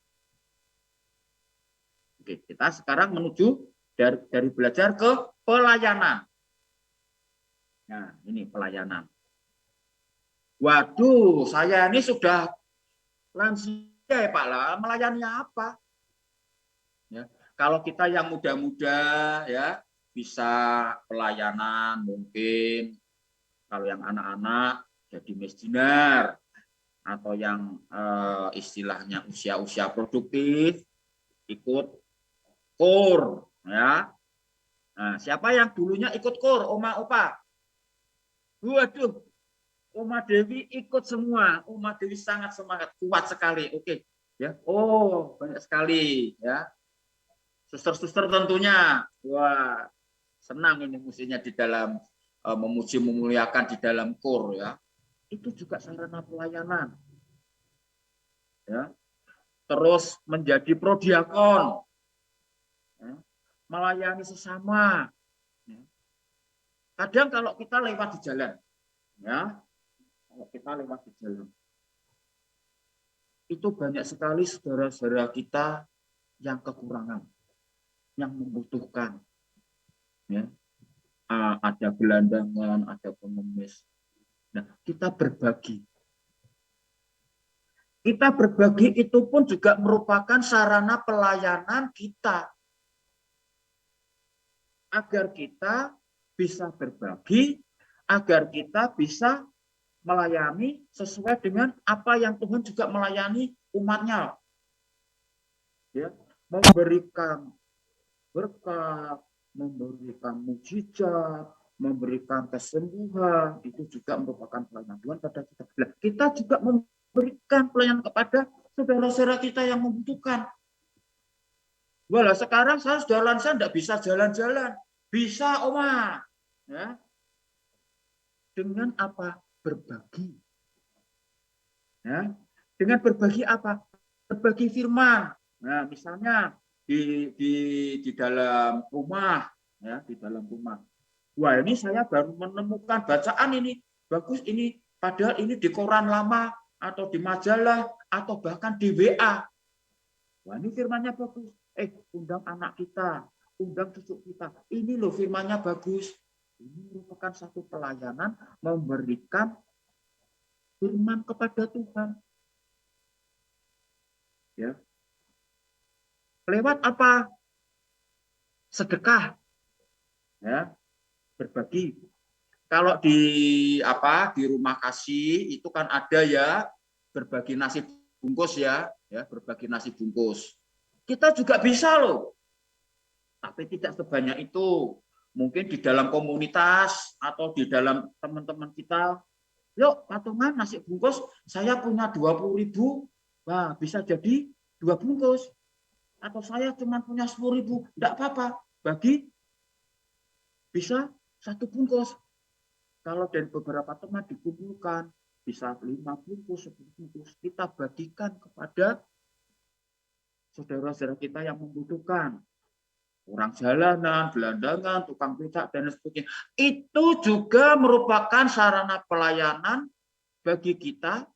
Oke, kita sekarang menuju dari belajar ke pelayanan. Nah, ini pelayanan. Waduh, saya ini sudah lansia ya Pak lah, melayani apa? Ya, kalau kita yang muda-muda ya, bisa pelayanan mungkin, kalau yang anak-anak jadi misdinar, atau yang istilahnya usia-usia produktif ikut KUR, ya. Nah, siapa yang dulunya ikut KUR, Oma Opa? Waduh, Oma Dewi ikut semua. Oma Dewi sangat semangat, kuat sekali. Oke, ya. Oh, banyak sekali, ya. Suster-suster tentunya, wah, senang ini mestinya di dalam memuji memuliakan di dalam KUR, ya. Itu juga sarana pelayanan, ya. Terus menjadi prodiakon, ya. Melayani sesama. Ya. Kadang kalau kita lewat di jalan, ya, kalau kita lewat di jalan, itu banyak sekali saudara-saudara kita yang kekurangan, yang membutuhkan, ya. Ada gelandangan, ada pengemis. Nah, kita berbagi. Kita berbagi itu pun juga merupakan sarana pelayanan kita. Agar kita bisa berbagi, agar kita bisa melayani sesuai dengan apa yang Tuhan juga melayani umatnya. Ya, memberikan berkat, memberikan mujizat, memberikan kesembuhan, itu juga merupakan pelayanan Tuhan pada kita. Nah, kita juga memberikan pelayanan kepada saudara-saudara kita yang membutuhkan. Walah, sekarang saya sudah lansia, tidak bisa jalan-jalan. Bisa, Oma. Ya. Dengan apa? Berbagi. Ya. Dengan berbagi apa? Berbagi firman. Nah, misalnya di dalam rumah, ya, di dalam rumah. Wah, ini saya baru menemukan bacaan ini bagus ini, padahal ini di koran lama atau di majalah atau bahkan di WA. Wah, ini firmannya bagus. Undang anak kita, undang cucu kita. Ini loh firmannya bagus. Ini merupakan satu pelayanan memberikan firman kepada Tuhan. Ya. Lewat apa? Sedekah. Ya, berbagi. Kalau di rumah kasih itu kan ada ya berbagi nasi bungkus ya berbagi nasi bungkus. Kita juga bisa loh. Tapi tidak sebanyak itu. Mungkin di dalam komunitas atau di dalam teman-teman kita, yuk patungan nasi bungkus, saya punya 20.000, wah bisa jadi 2 bungkus. Atau saya cuma punya 10.000, enggak apa-apa, bagi bisa 1 bungkus. Kalau dari beberapa teman dikumpulkan, bisa 5 bungkus, 10 bungkus, kita bagikan kepada saudara-saudara kita yang membutuhkan. Orang jalanan, gelandangan, tukang becak, dan sebagainya. Itu juga merupakan sarana pelayanan bagi kita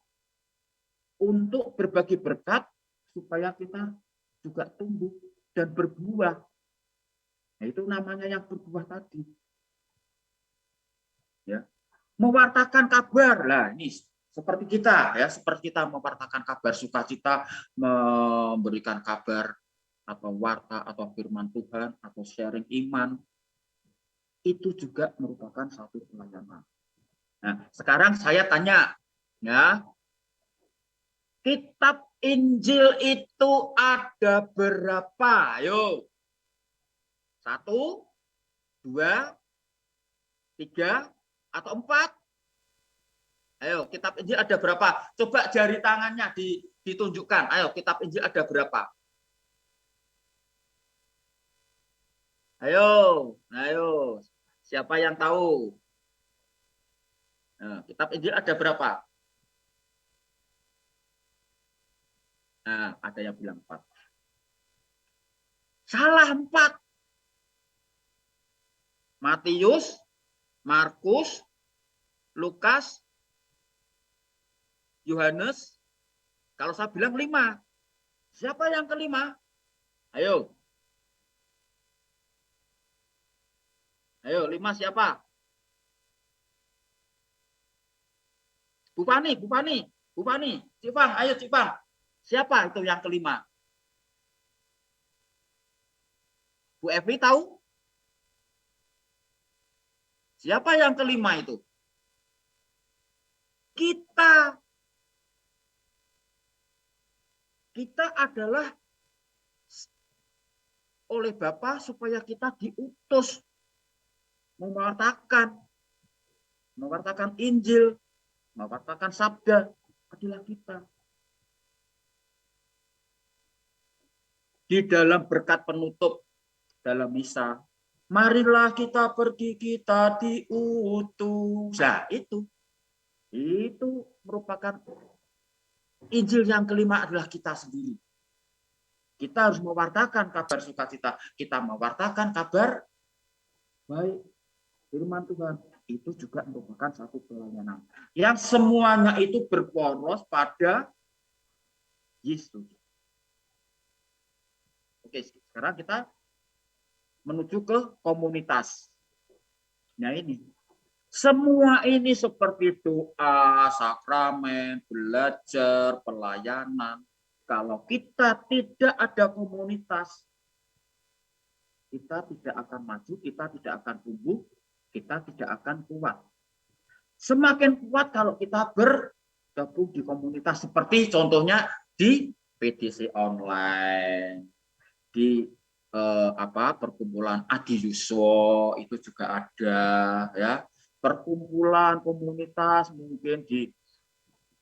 untuk berbagi berkat supaya kita juga tumbuh dan berbuah. Nah, itu namanya yang berbuah tadi. Ya. Mewartakan kabar. Lah, ini seperti kita ya, seperti kita mewartakan kabar sukacita, memberikan kabar atau warta atau firman Tuhan atau sharing iman. Itu juga merupakan satu pelayanan. Nah, sekarang saya tanya ya. Kitab Injil itu ada berapa? Ayo. 1, 2, 3, atau 4? Ayo, kitab Injil ada berapa? Coba jari tangannya ditunjukkan. Ayo, kitab Injil ada berapa? Ayo. Siapa yang tahu? Nah, kitab Injil ada berapa? Nah, ada yang bilang 4. Salah, 4. Matius, Markus, Lukas, Yohanes. Kalau saya bilang 5. Siapa yang kelima? Ayo. Ayo, 5 siapa? Bu Pani. Cipang, ayo Cipang. Siapa itu yang kelima? Bu Evi tahu? Siapa yang kelima itu? Kita. Kita adalah oleh Bapa supaya kita diutus mewartakan Injil, mewartakan sabda adalah kita. Di dalam berkat penutup dalam misa, marilah kita pergi, kita diutus. Nah, itu merupakan Injil yang kelima adalah kita sendiri. Kita harus mewartakan kabar sukacita, kita mewartakan kabar baik firman Tuhan. Itu juga merupakan satu pelayanan yang semuanya itu berporos pada Yesus. Oke, sekarang kita menuju ke komunitas. Nah ini, semua ini seperti doa, sakramen, belajar, pelayanan. Kalau kita tidak ada komunitas, kita tidak akan maju, kita tidak akan tumbuh, kita tidak akan kuat. Semakin kuat kalau kita bergabung di komunitas seperti contohnya di PDC online, di perkumpulan Adi Yuswo itu juga ada ya, perkumpulan komunitas mungkin di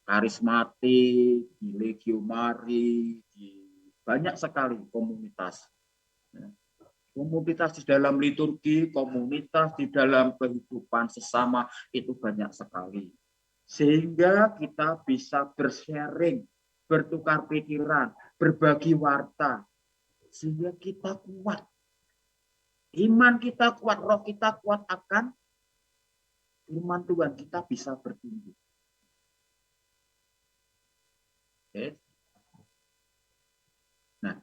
Karismatik, di Legio Mari, di banyak sekali komunitas. Komunitas di dalam liturgi, komunitas di dalam kehidupan sesama itu banyak sekali. Sehingga kita bisa bersharing, bertukar pikiran, berbagi warta. Sehingga kita kuat. Iman kita kuat, roh kita kuat akan firman Tuhan, kita bisa bertumbuh. Oke. Nah,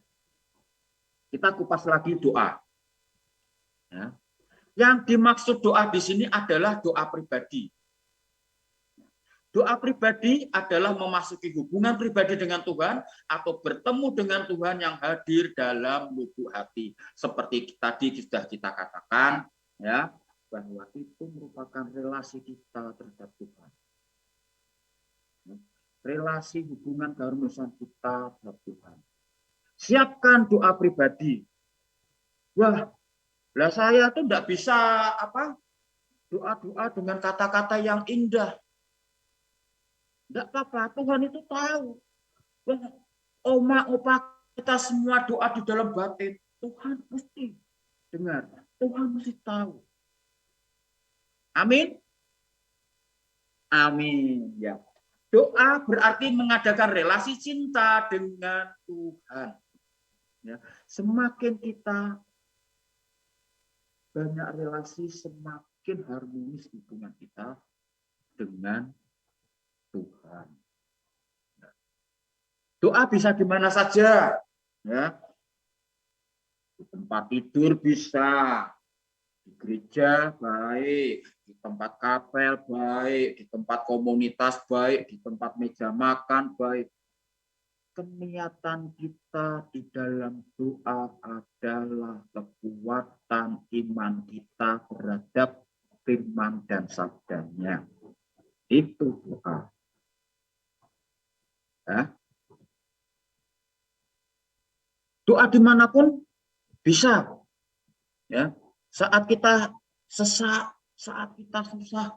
kita kupas lagi doa. Ya. Yang dimaksud doa di sini adalah doa pribadi. Doa pribadi adalah memasuki hubungan pribadi dengan Tuhan atau bertemu dengan Tuhan yang hadir dalam lubuk hati. Seperti tadi sudah kita katakan, ya, bahwa itu merupakan relasi kita terhadap Tuhan. Relasi hubungan keharmonisan kita terhadap Tuhan. Siapkan doa pribadi. Wah, lah saya tuh enggak bisa doa-doa dengan kata-kata yang indah. Enggak apa-apa, Tuhan itu tahu. Wah, oma opa kita semua doa di dalam batin, Tuhan mesti dengar, Tuhan mesti tahu. Amin. Amin, ya. Doa berarti mengadakan relasi cinta dengan Tuhan. Ya, semakin kita banyak relasi, semakin harmonis hubungan kita dengan Tuhan. Doa bisa di mana saja, ya. Di tempat tidur bisa, di gereja baik, di tempat kapel baik, di tempat komunitas baik, di tempat meja makan baik. Keniatan kita di dalam doa adalah kekuatan iman kita terhadap firman dan sabdanya. Itu doa. Ya. Doa dimanapun bisa. Ya. Saat kita sesak, saat kita susah,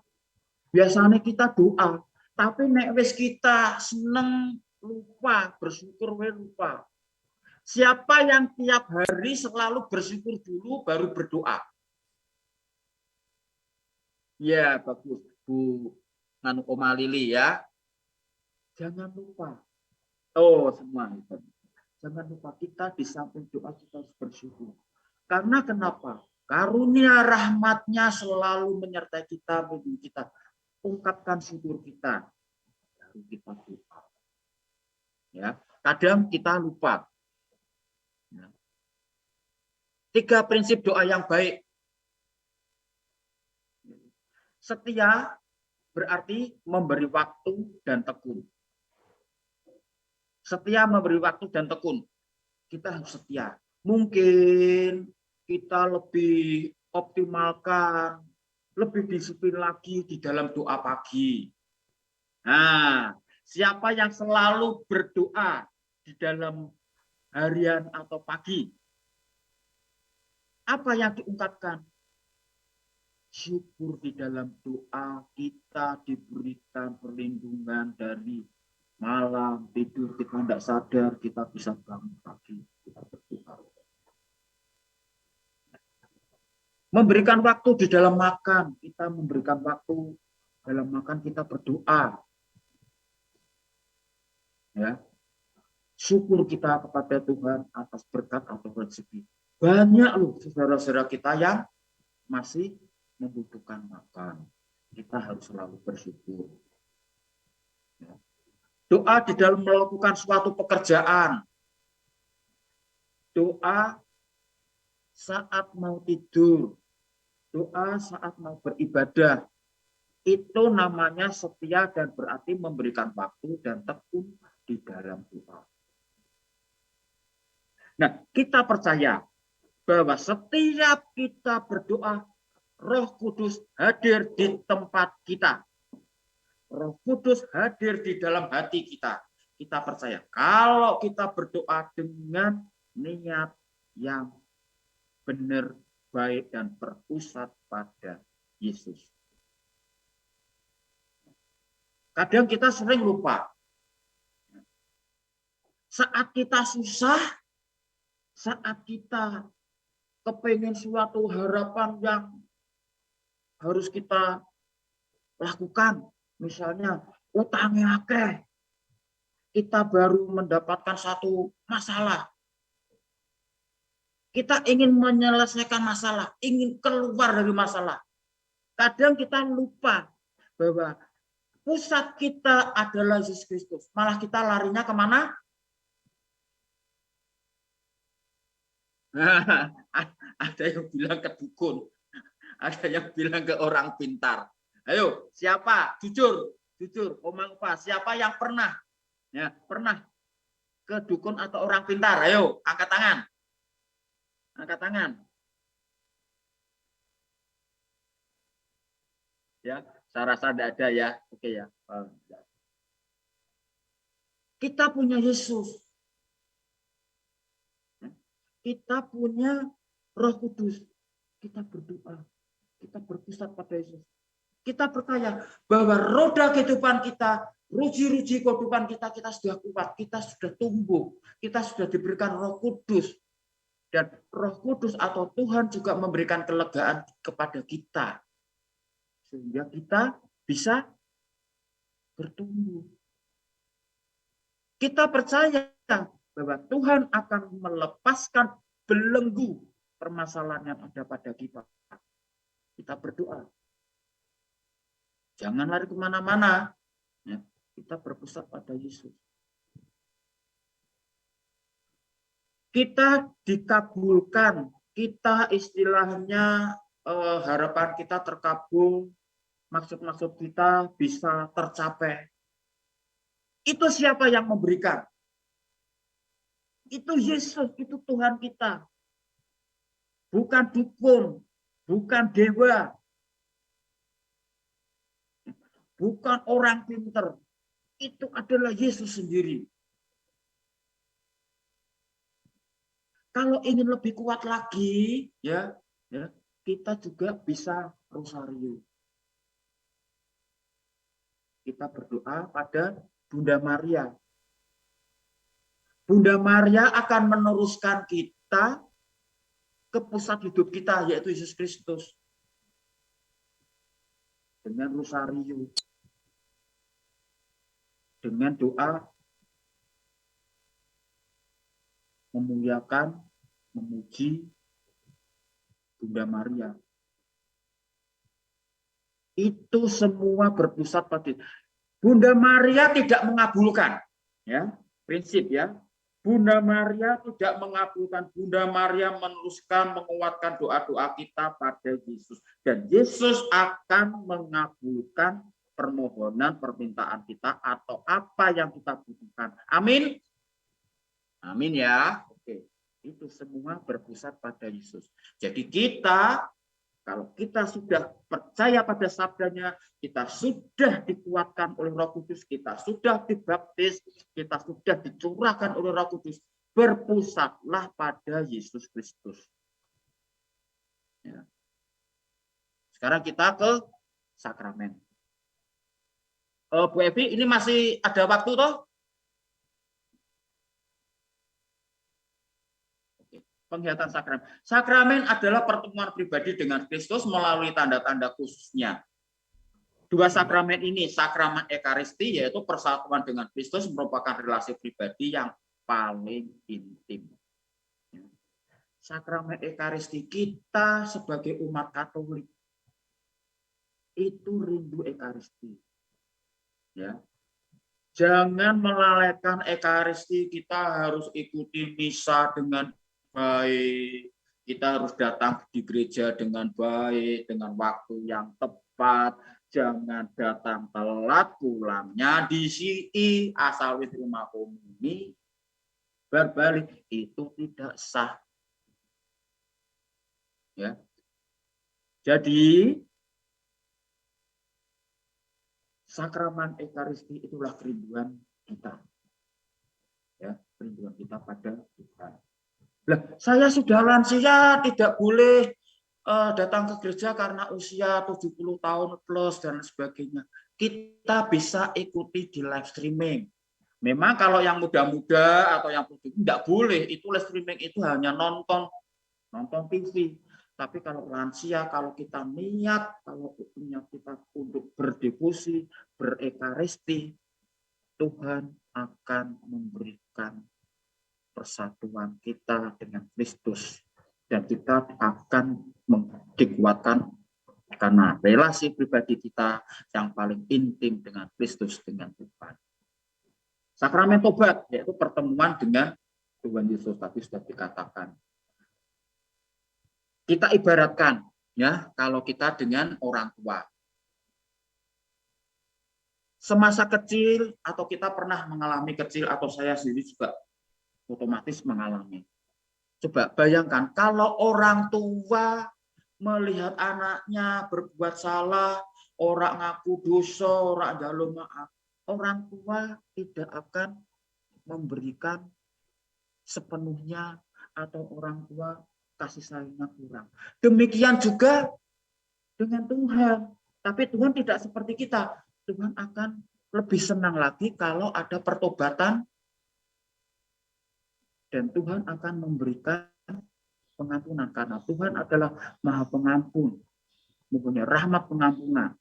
biasanya kita doa. Tapi nek wis kita seneng lupa, bersyukur lupa. Siapa yang tiap hari selalu bersyukur dulu baru berdoa? Ya, bagus Bu Oma Lili ya. Jangan lupa. Oh, semua itu. Jangan lupa kita di samping doa kita harus bersyukur. Karena kenapa? Karunia rahmatnya selalu menyertai kita, kita ungkapkan syukur kita. Lalu kita doa. Ya, kadang kita lupa. Ya. 3 prinsip doa yang baik. Setia berarti memberi waktu dan tekun. Setia memberi waktu dan tekun. Kita harus setia. Mungkin kita lebih optimalkan lebih disiplin lagi di dalam doa pagi. Nah, siapa yang selalu berdoa di dalam harian atau pagi? Apa yang diungkapkan? Syukur di dalam doa kita diberikan perlindungan dari malam tidur kita tidak sadar, kita bisa bangun pagi, kita berdoa. Memberikan waktu di dalam makan, kita memberikan waktu dalam makan kita berdoa. Ya. Syukur kita kepada Tuhan atas berkat atau rezeki. Banyak loh saudara-saudara kita yang masih membutuhkan makan. Kita harus selalu bersyukur. Ya. Doa di dalam melakukan suatu pekerjaan. Doa saat mau tidur. Doa saat mau beribadah. Itu namanya setia dan berarti memberikan waktu dan tekun di dalam doa. Nah, kita percaya bahwa setiap kita berdoa, Roh Kudus hadir di tempat kita. Roh Kudus hadir di dalam hati kita. Kita percaya kalau kita berdoa dengan niat yang benar, baik, dan berpusat pada Yesus. Kadang kita sering lupa. Saat kita susah, saat kita kepengen suatu harapan yang harus kita lakukan, misalnya utangnya akeh, kita baru mendapatkan satu masalah. Kita ingin menyelesaikan masalah, ingin keluar dari masalah. Kadang kita lupa bahwa pusat kita adalah Yesus Kristus. Malah kita larinya kemana? Ada yang bilang ke dukun, ada yang bilang ke orang pintar. Ayo, siapa? Jujur, omong apa? Siapa yang pernah, ya, pernah ke dukun atau orang pintar? Ayo, angkat tangan. Angkat tangan. Ya, saya rasa tidak ada ya. Oke ya. Kita punya Yesus. Kita punya Roh Kudus. Kita berdoa. Kita berpusat pada Yesus. Kita percaya bahwa roda kehidupan kita, ruji-ruji kehidupan kita, kita sudah kuat, kita sudah tumbuh, kita sudah diberikan Roh Kudus. Dan Roh Kudus atau Tuhan juga memberikan kelegaan kepada kita. Sehingga kita bisa bertumbuh. Kita percaya bahwa Tuhan akan melepaskan belenggu permasalahan yang ada pada kita. Kita berdoa. Jangan lari kemana-mana. Ya, kita berpusat pada Yesus. Kita dikabulkan. Kita istilahnya harapan kita terkabul. Maksud-maksud kita bisa tercapai. Itu siapa yang memberikan? Itu Yesus, itu Tuhan kita. Bukan dukun, bukan dewa. Bukan orang pinter. Itu adalah Yesus sendiri. Kalau ingin lebih kuat lagi, ya, kita juga bisa rosario. Kita berdoa pada Bunda Maria. Bunda Maria akan meneruskan kita ke pusat hidup kita, yaitu Yesus Kristus. Dengan rosario. Dengan doa memuliakan, memuji Bunda Maria. Itu semua berpusat pada Bunda Maria tidak mengabulkan, ya, prinsip ya. Bunda Maria tidak mengabulkan. Bunda Maria meneruskan menguatkan doa-doa kita pada Yesus. Dan Yesus akan mengabulkan permohonan, permintaan kita atau apa yang kita butuhkan. Amin. Amin ya. Oke. Itu semua berpusat pada Yesus. Jadi kita Kalau kita sudah percaya pada sabdanya, kita sudah dikuatkan oleh Roh Kudus, kita sudah dibaptis, kita sudah dicurahkan oleh Roh Kudus, berpusatlah pada Yesus Kristus. Ya. Sekarang kita ke sakramen. Bu Evi, ini masih ada waktu toh? Penghiyatan sakramen. Sakramen adalah pertemuan pribadi dengan Kristus melalui tanda-tanda khususnya. Dua sakramen ini, sakramen Ekaristi yaitu persatuan dengan Kristus merupakan relasi pribadi yang paling intim. Sakramen Ekaristi kita sebagai umat Katolik itu rindu Ekaristi. Ya. Jangan melalaikan Ekaristi, kita harus ikuti misa dengan baik, kita harus datang di gereja dengan baik, dengan waktu yang tepat, jangan datang telat, pulangnya di sini asal wis rumah komuni berbalik, itu tidak sah. Ya. Jadi sakramen Ekaristi itulah kerinduan kita. Ya, kerinduan kita pada Tuhan. Lah, saya sudah lansia, tidak boleh datang ke gereja karena usia 70 tahun plus dan sebagainya. Kita bisa ikuti di live streaming. Memang kalau yang muda-muda atau yang produktif tidak boleh, itu live streaming itu hanya nonton TV. Tapi kalau lansia, kalau kita niat, kalau niat kita untuk berdevosi, berekaristi, Tuhan akan memberikan persatuan kita dengan Kristus, dan kita akan dikuatkan karena relasi pribadi kita yang paling intim dengan Kristus, dengan Tuhan. Sakramen tobat yaitu pertemuan dengan Tuhan Yesus, tadi sudah dikatakan. Kita ibaratkan ya, kalau kita dengan orang tua. Semasa kecil atau kita pernah mengalami kecil atau saya sendiri juga otomatis mengalami. Coba bayangkan kalau orang tua melihat anaknya berbuat salah, orang ngaku dosa, orang jalur maaf, orang tua tidak akan memberikan sepenuhnya atau orang tua kasih sayangnya kurang. Demikian juga dengan Tuhan. Tapi Tuhan tidak seperti kita. Tuhan akan lebih senang lagi kalau ada pertobatan, dan Tuhan akan memberikan pengampunan karena Tuhan adalah Maha Pengampun, mempunyai rahmat pengampunan.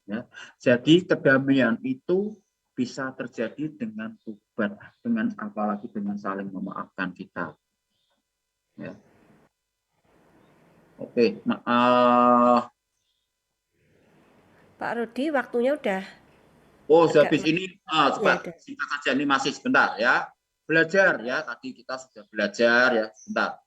Ya. Jadi kedamaian itu bisa terjadi dengan tobat, dengan apalagi dengan saling memaafkan kita. Ya. Oke, Pak Rudi, waktunya udah. Oh, habis ini coba Ya, singkat saja, ini masih sebentar ya. Belajar ya, tadi kita sudah belajar ya, sebentar.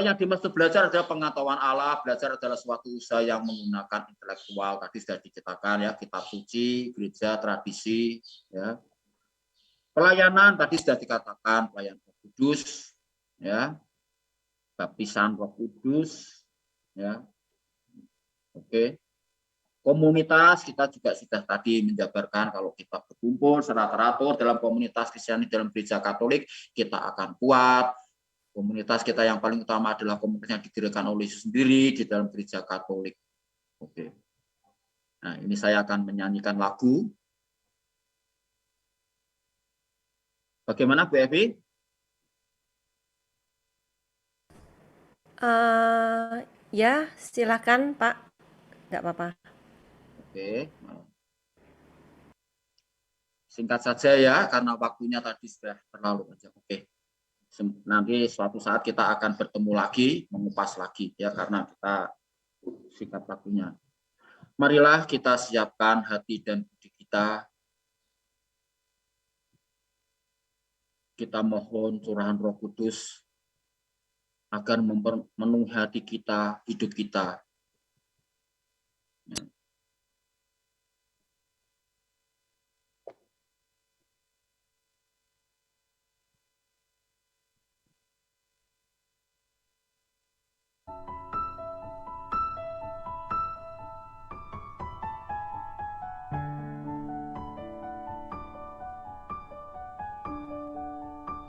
Yang dimaksud belajar adalah pengetahuan Allah, belajar adalah suatu usaha yang menggunakan intelektual. Tadi sudah diceritakan ya, kitab suci, gereja, tradisi, ya. Pelayanan tadi sudah dikatakan, pelayanan Roh Kudus, ya. Baptisan Roh Kudus, ya. Oke. Komunitas kita juga sudah tadi menjabarkan kalau kita berkumpul secara teratur dalam komunitas Kristiani dalam gereja Katolik, kita akan kuat. Komunitas kita yang paling utama adalah komunitas yang didirikan oleh Yesus sendiri di dalam gereja Katolik. Oke. Nah, ini saya akan menyanyikan lagu. Bagaimana Bu Evi? Ya, silakan Pak. Enggak apa-apa. Oke. Singkat saja ya, karena waktunya tadi sudah terlalu panjang. Oke. Nanti suatu saat kita akan bertemu lagi, mengupas lagi ya, karena kita singkat waktunya. Marilah kita siapkan hati dan budi kita. Kita mohon curahan Roh Kudus agar memenuhi hati kita, hidup kita.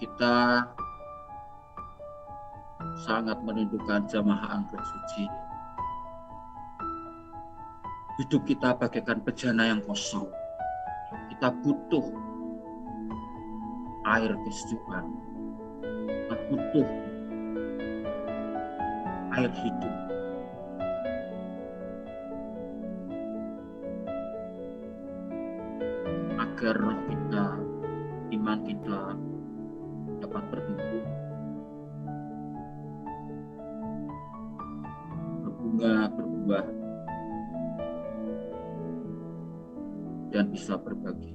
kita sangat merindukan jamaah angklung suci. Hidup kita bagaikan bejana yang kosong. Kita butuh air kesejukan. Kita butuh air hidup. Agar roh kita, iman kita dapat bertumbuh, berbunga, berbuah, dan bisa berbagi.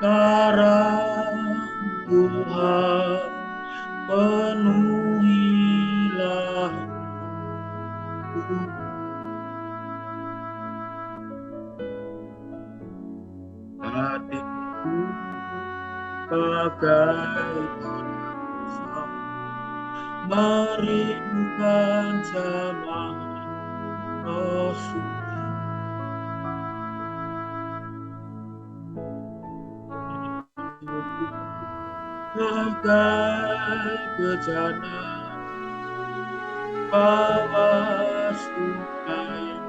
Sekarang Tuhan penuhilah hatiku bagaikan asap, merindukan jamaah roh suci. Bagai bejana bawah sungai,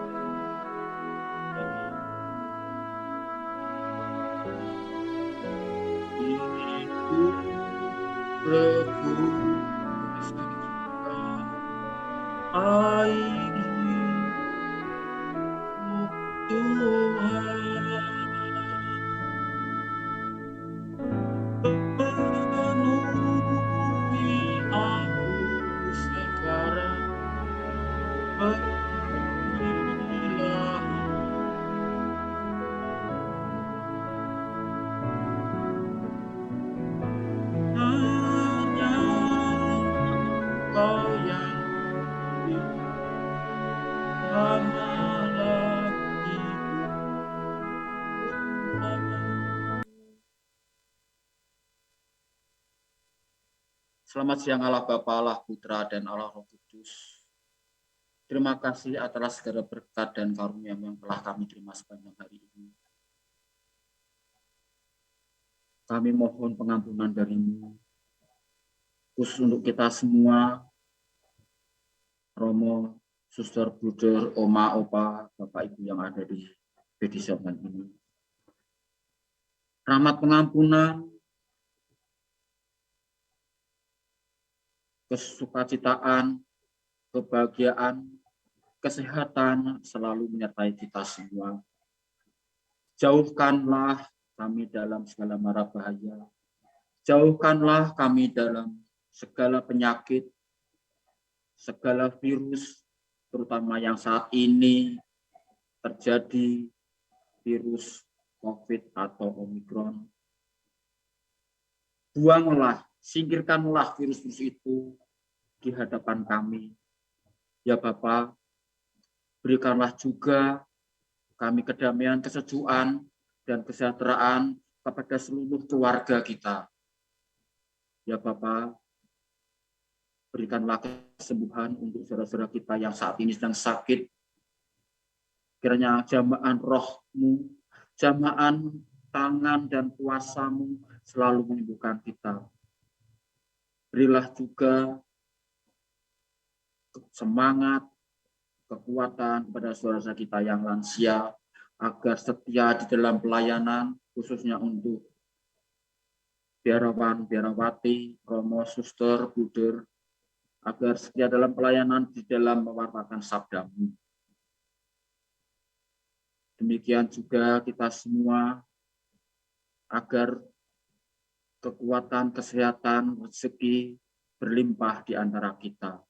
diriku berfokus kesukaan air hidup Tuhan. Selamat siang Allah Bapa, Allah Putra, dan Allah Roh Kudus. Terima kasih atas segala berkat dan karunia yang telah kami terima sepanjang hari ini. Kami mohon pengampunan dari-Mu, khusus untuk kita semua, Romo, Suster, Bruder, Oma, Opa, Bapak Ibu yang ada di pedesaan ini. Rahmat pengampunan, kesukacitaan, kebahagiaan, kesehatan selalu menyertai kita semua. Jauhkanlah kami dalam segala mara bahaya. Jauhkanlah kami dalam segala penyakit, segala virus, terutama yang saat ini terjadi virus COVID atau Omikron. Buanglah, singkirkanlah virus-virus itu di hadapan kami. Ya Bapa, berikanlah juga kami kedamaian, kesejukan, dan kesejahteraan kepada seluruh keluarga kita. Ya Bapa, berikanlah kesembuhan untuk saudara-saudara kita yang saat ini sedang sakit. Kiranya jamahan roh-Mu, jamahan tangan dan kuasa-Mu selalu menyembuhkan kita. Berilah juga semangat, kekuatan kepada saudara-saudara kita yang lansia, agar setia di dalam pelayanan, khususnya untuk biarawan, biarawati, Romo, Suster, Bruder, agar setia dalam pelayanan di dalam mewartakan sabda-Mu. Demikian juga kita semua, agar kekuatan, kesehatan, rezeki berlimpah di antara kita.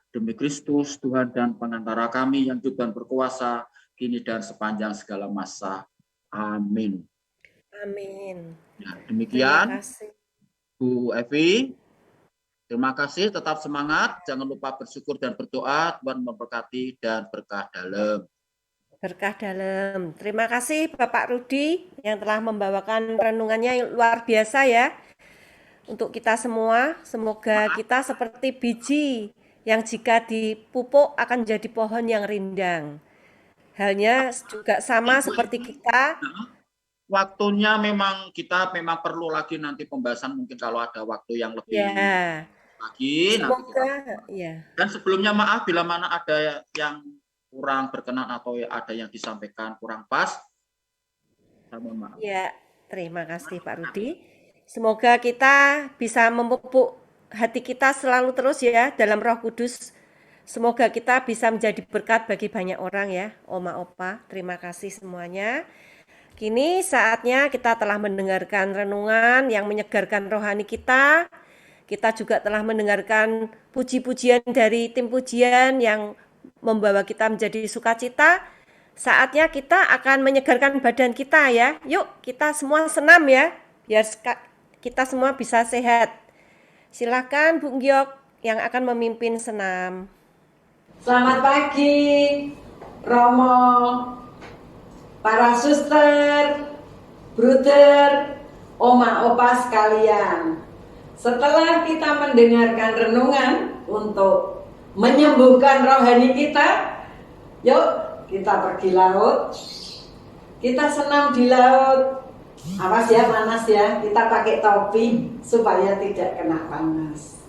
Demi Kristus, Tuhan dan pengantara kami yang hidup dan berkuasa, kini dan sepanjang segala masa. Amin. Amin. Ya, Terima demikian kasih. Bu Evi. Terima kasih, tetap semangat. Jangan lupa bersyukur dan berdoa. Tuhan memberkati dan berkah dalam. Berkah dalam. Terima kasih Bapak Rudi yang telah membawakan renungannya yang luar biasa ya. Untuk kita semua, semoga kita seperti biji yang jika dipupuk akan jadi pohon yang rindang. Halnya juga sama seperti kita. Waktunya kita memang perlu lagi nanti pembahasan, mungkin kalau ada waktu yang lebih Ya, lagi. Nanti kita. semoga ya. Dan sebelumnya maaf bila mana ada yang kurang berkenan atau ada yang disampaikan kurang pas. Saya mohon maaf. Ya, terima kasih Pak Rudi. Semoga kita bisa memupuk hati kita selalu terus ya dalam Roh Kudus. Semoga kita bisa menjadi berkat bagi banyak orang ya, Oma Opa. Terima kasih semuanya. Kini saatnya kita telah mendengarkan renungan yang menyegarkan rohani kita. Kita juga telah mendengarkan puji-pujian dari tim pujian yang membawa kita menjadi sukacita. Saatnya kita akan menyegarkan badan kita ya. Yuk kita semua senam ya, biar kita semua bisa sehat. Silakan Bu Giok yang akan memimpin senam. Selamat pagi, Romo, para suster, bruder, Oma Opa sekalian. Setelah kita mendengarkan renungan untuk menyembuhkan rohani kita, yuk kita pergi laut. Kita senam di laut. Awas ya, panas ya. Kita pakai topi supaya tidak kena panas.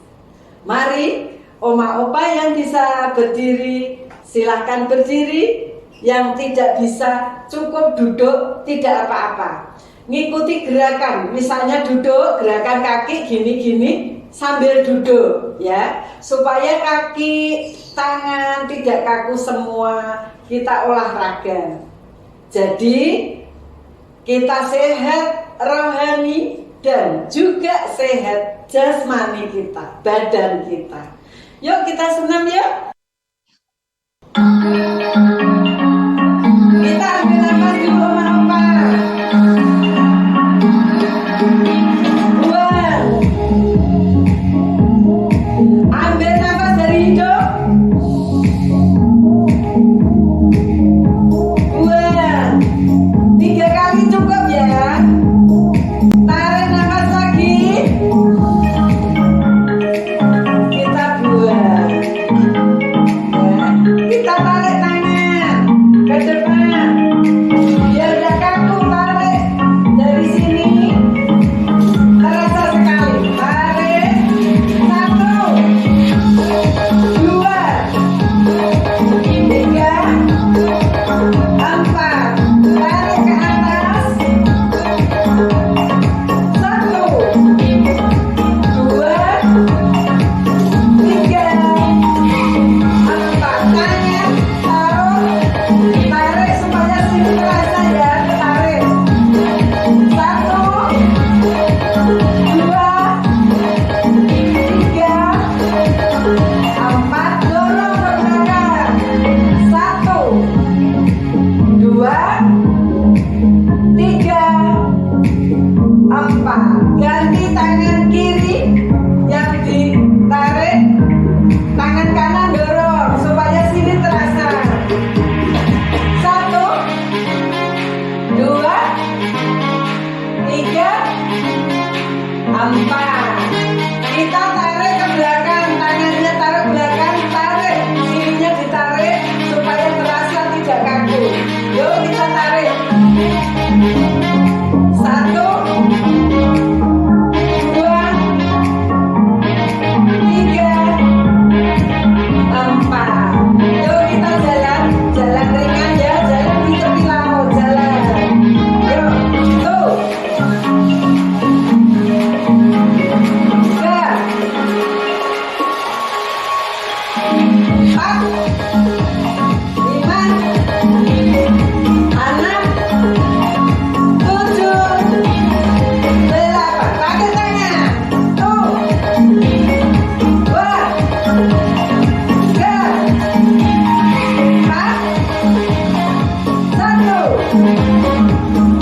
Mari Oma Opa yang bisa berdiri, silahkan berdiri. Yang tidak bisa cukup duduk, tidak apa-apa. Ngikuti gerakan, misalnya duduk, gerakan kaki gini-gini sambil duduk ya, supaya kaki, tangan tidak kaku semua, kita olahraga. Jadi kita sehat rohani dan juga sehat jasmani kita, badan kita. Yuk kita senam yuk. Kita ambil nafas dulu Oma Opa. Buang. Ambil nafas dari hidung. Buang. 3 kali cukup ya. Tarik nafas lagi. Kita buang. Ya. Kita tarik tangan ke depan. Biar gak kaku, tarik dari sini. Terasa sekali. Tarik. 1, 2, 3, 4. Tarik ke atas. 1, 2, 3, 4. Tangan taruh, tarik supaya sini terasa ya, tarik. 1, 2, 3, 4. Dorong ke belakang. 1, 2, 3, 4. Ganti tangan kiri yang ditarik, tangan kanan dorong supaya sini terasa. 1, 2, 3, 4. Kita tarik ke belakang, tangannya taruh belakang, tarik, sininya ditarik supaya terasa tidak kaku. Yuk kita tarik. 1, 2, 3, 4. Yuk kita jalan, jalan ringan ya, jalan di tepi laut, jalan. Yuk, tuh. 3, 4, 5, 6, 7, 8. Pakai tangan. Tuh. 2, 3, 4, 1.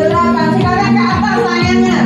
8. Sekarang ke atas tangannya.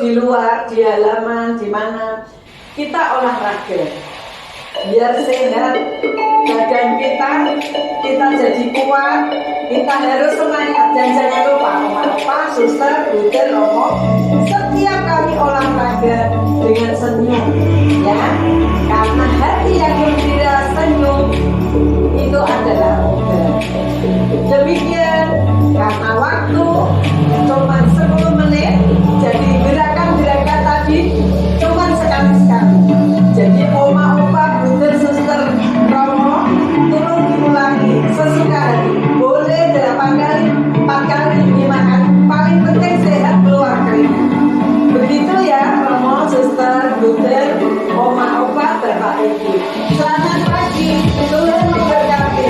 'Di luar, di halaman, di mana kita olahraga. biar sehat badan kita jadi kuat, kita harus semangat dan jangan lupa Oma, suster, Bude, Romo setiap kali olahraga dengan senyum ya, karena hati yang gembira senyum itu adalah obat. Demikian, karena waktu cuma 10 menit, jadi gerakan-gerakan tadi cuma sekali-sekali. Jadi Oma, Opa, Bude, Suster, Romo, tolong diulangi sesuka hati. Boleh 8 kali, 4 kali, 5 kali. Paling penting sehat keluar keringat. Begitu ya, Romo, Suster, Bude, Oma, Opa, Bapak Ibu. Selamat pagi, Tuhan memberkati.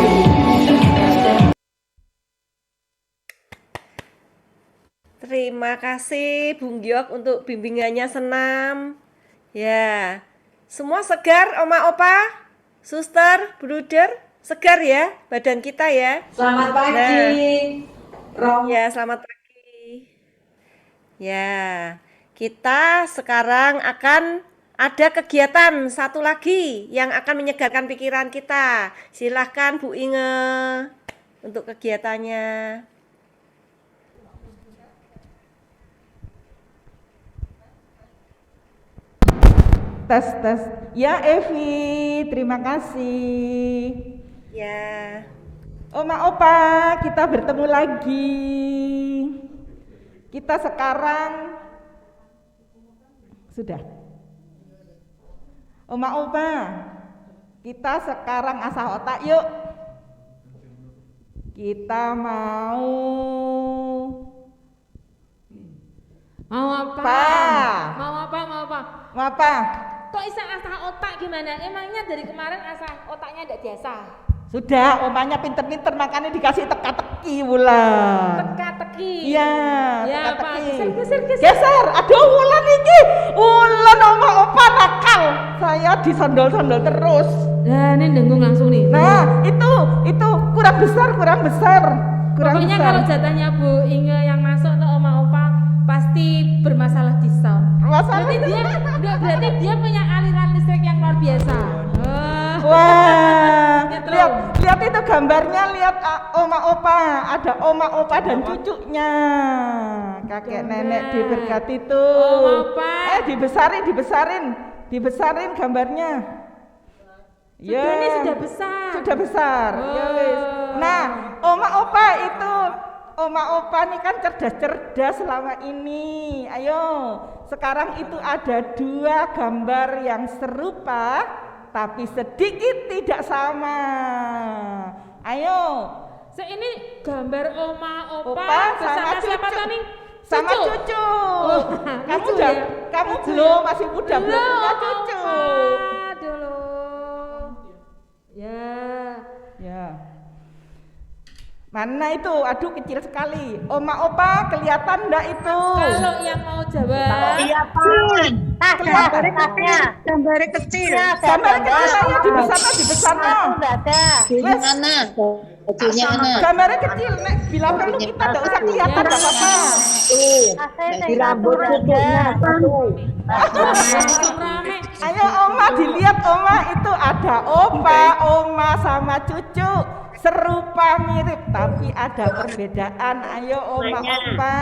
Terima kasih Bung Giok untuk bimbingannya senam. Ya, semua segar Oma Opa, Suster, Bruder, segar ya badan kita ya. Selamat pagi, Romo. Ya, selamat pagi. Ya, kita sekarang akan ada kegiatan satu lagi yang akan menyegarkan pikiran kita. Silahkan Bu Inge untuk kegiatannya. Tes. Ya Evi, terima kasih. Ya. Oma Opa, kita bertemu lagi. Kita sekarang sudah. Oma Opa, kita sekarang asah otak yuk. Kita mau apa? Mau apa? Kok bisa asah otak gimana? Emangnya dari kemarin asah otaknya tidak biasa? Sudah, omanya pinter-pinter makanya dikasih teka-teki Wulan. Teka-teki. Iya, Ya, teka-teki. Geser. Geser. Aduh, Wulan ini. Wulan Oma Opa nakal. Saya disondol-sondol terus. Nah, ini dengung langsung nih. Nah, itu kurang besar. Pokoknya kalau jatahnya Bu Inge yang masuk ke Oma Opa pasti bermasalah di sound. Berarti dia punya aliran listrik yang luar biasa. Wah, lihat itu gambarnya, lihat Oma Opa, ada Oma Opa dan cucunya. Kakek nenek diberkati tuh. Oma Opa. Dibesarin gambarnya. Ini sudah besar. Sudah besar. Ya wis. Nah, Oma Opa nih kan cerdas selama ini. Ayo, sekarang itu ada 2 gambar yang serupa tapi sedikit tidak sama. Ayo. Ini gambar Oma Opa sama siapa cucu. tadi? Sama cucu. Lucu Kamu belum, masih muda, belum punya cucu. Dulu. Ya. Mana itu? Aduh, kecil sekali. Oma Opa kelihatan enggak itu? Kalau yang mau jawab. Iya, Pak. Gambar kecil. Gambar kecil aja dibesarkan. Enggak ada. Di mana? Bajunya mana? Gambarnya kecil, Nek. Bila perlu kita enggak usah kelihatan enggak apa-apa. Di rambut cucunya. Ayo Oma dilihat, Oma itu ada Opa, Oma sama cucu. Serupa mirip tapi ada perbedaan. Ayo Oma Opa.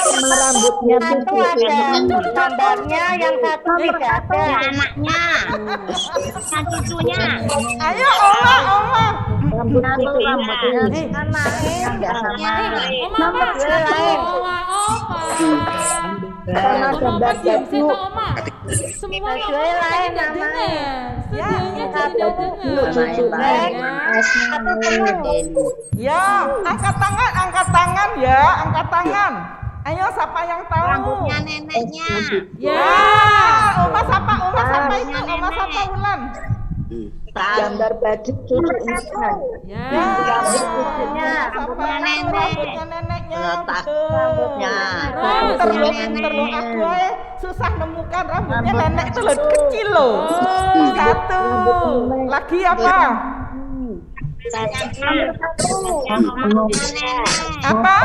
Sama rambutnya itu ada gambarnya, yang satu tidak ada anaknya. Yang cucunya. Ayo Oma. Rambut cucunya anaknya enggak sama. Nama gue lain. Sama gambar baju. Semua gue lain namanya. Studionya jadi tidak dengar. Ya, angkat tangan ya, angkat tangan. Ayo siapa yang tahu? Rambutnya neneknya. Ya. Oma sapa itu, Oma sapa Wulan. Gambar baju cucunya. Ya. Rambut cucunya, Rambutnya neneknya. rambutnya. Pinter loh, aku susah nemukan rambutnya nenek itu loh, kecil loh. Satu. Lagi apa? Apa?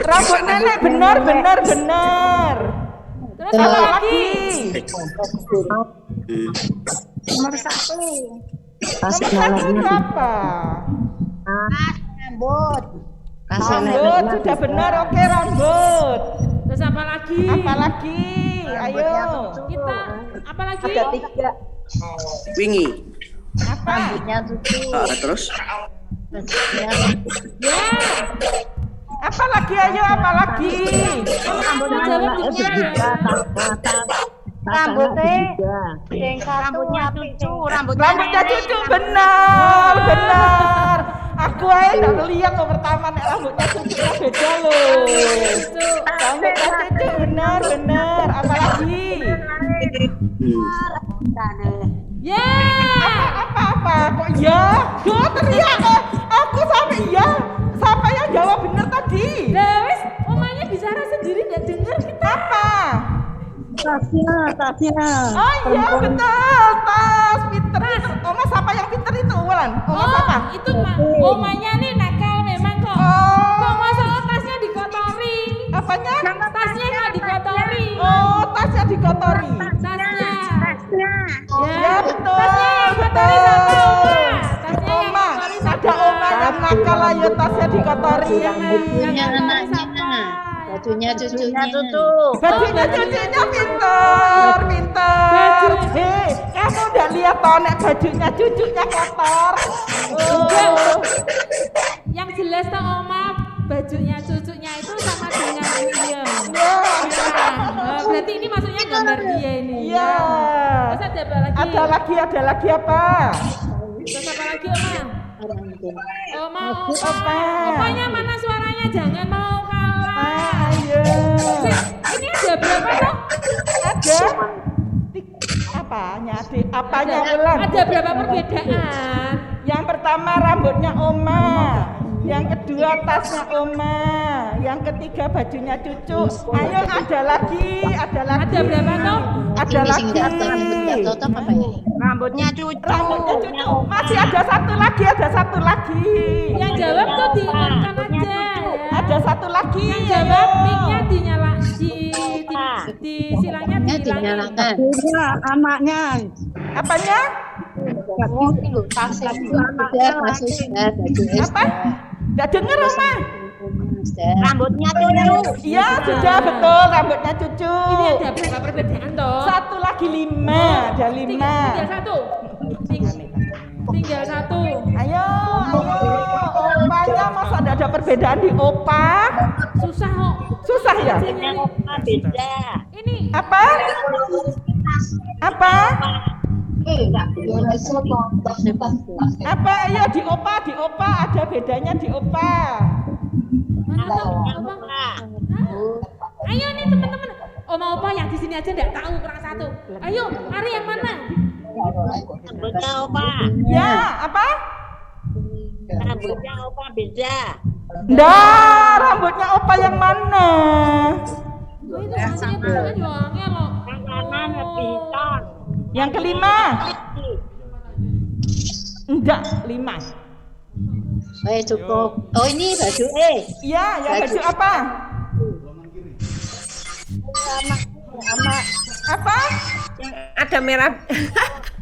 Rambut nenek benar. Terus apa lagi? Nomor 1. Nomor 1 apa? Rambut. Rambut sudah benar, oke rambut. Terus apa lagi? Apa lagi? Ayo. Kita apa lagi? Ada 3. Wingi. Apa? Rambutnya cucu. Terus? Ya. Apa lagi? Ayo apa lagi? Rambutnya cucu. Rambutnya cucu benar, benar. Aku aja tak lihat lo pertama nek rambutnya cucunya beda loh. Rambutnya cucu benar, benar. Apa lagi? Ya. Apa? Kok ya? Yo teriak. Aku sampai ya. Siapa yang jawab benar tadi? Lah wis, omanya bicara sendiri enggak dengar kita. Apa? Tasnya. Oh iya betul, tas pinter. Oma siapa yang pinter itu Wulan? Oma siapa? Itu omanya nih nakal memang kok. Kok masa tasnya dikotori? Apanya? Tasnya nggak dikotori. Oh, tasnya dikotori. Tasnya. Ya betul. Tasnya yang kotori sama oma. Tasnya yang Oma, kotori sama ada oma yang nakal ayo tasnya dikotori. Bajunya anaknya. Bajunya cucunya. Bajunya cucunya pinter. Hei, kamu udah lihat toh nek bajunya cucunya kotor. Oh. Yang jelas tuh oma bajunya cucunya itu sama dengan William. Ya. Nah, berarti ini maksudnya gambar dia ini. Iya. Terus ada apa lagi? Ada lagi apa? Terus apa lagi oma? Oma. Apa? Omanya mana suaranya? Jangan mau kalah. Ayo. Ini ada berapa tuh? Ada. Apanya? Apanya Wulan? Ada berapa perbedaan? Yang pertama rambutnya oma, yang kedua tasnya oma, yang ketiga bajunya cucu. Ayo ada lagi. Ada berapa tuh? Ada lagi. Rambutnya cucu. Masih ada satu lagi. Yang jawab tuh diingatkan aja. Ada satu lagi. Yang jawab mic-nya silangnya Dinyalakan. Anaknya. Apanya? Apa? Nggak dengar Oma. Rambutnya cucu. Iya sudah betul rambutnya cucu. Ini ada berapa perbedaan toh? Satu lagi 5. Ada 5. Tinggal satu. Ayo. Opanya masa tidak ada perbedaan di opa? Susah kok. Susah ya? Beda. Ini Apa? Apa? Ayo di opa ada bedanya di opa. mana tuh? Ayo nih teman-teman. Oma-opa yang di sini aja enggak tahu kurang satu. Ayo, Ari yang mana? Rambutnya opa. Ya, apa? Rambutnya opa beda. Dah, rambutnya opa yang mana? Oh, itu masih bukan doangnya loh. Yang kanan lebih hitam. Yang kelima? Enggak, 5. Cukup. Oh ini baju Iya, yang baju apa? Apa? Ada merah.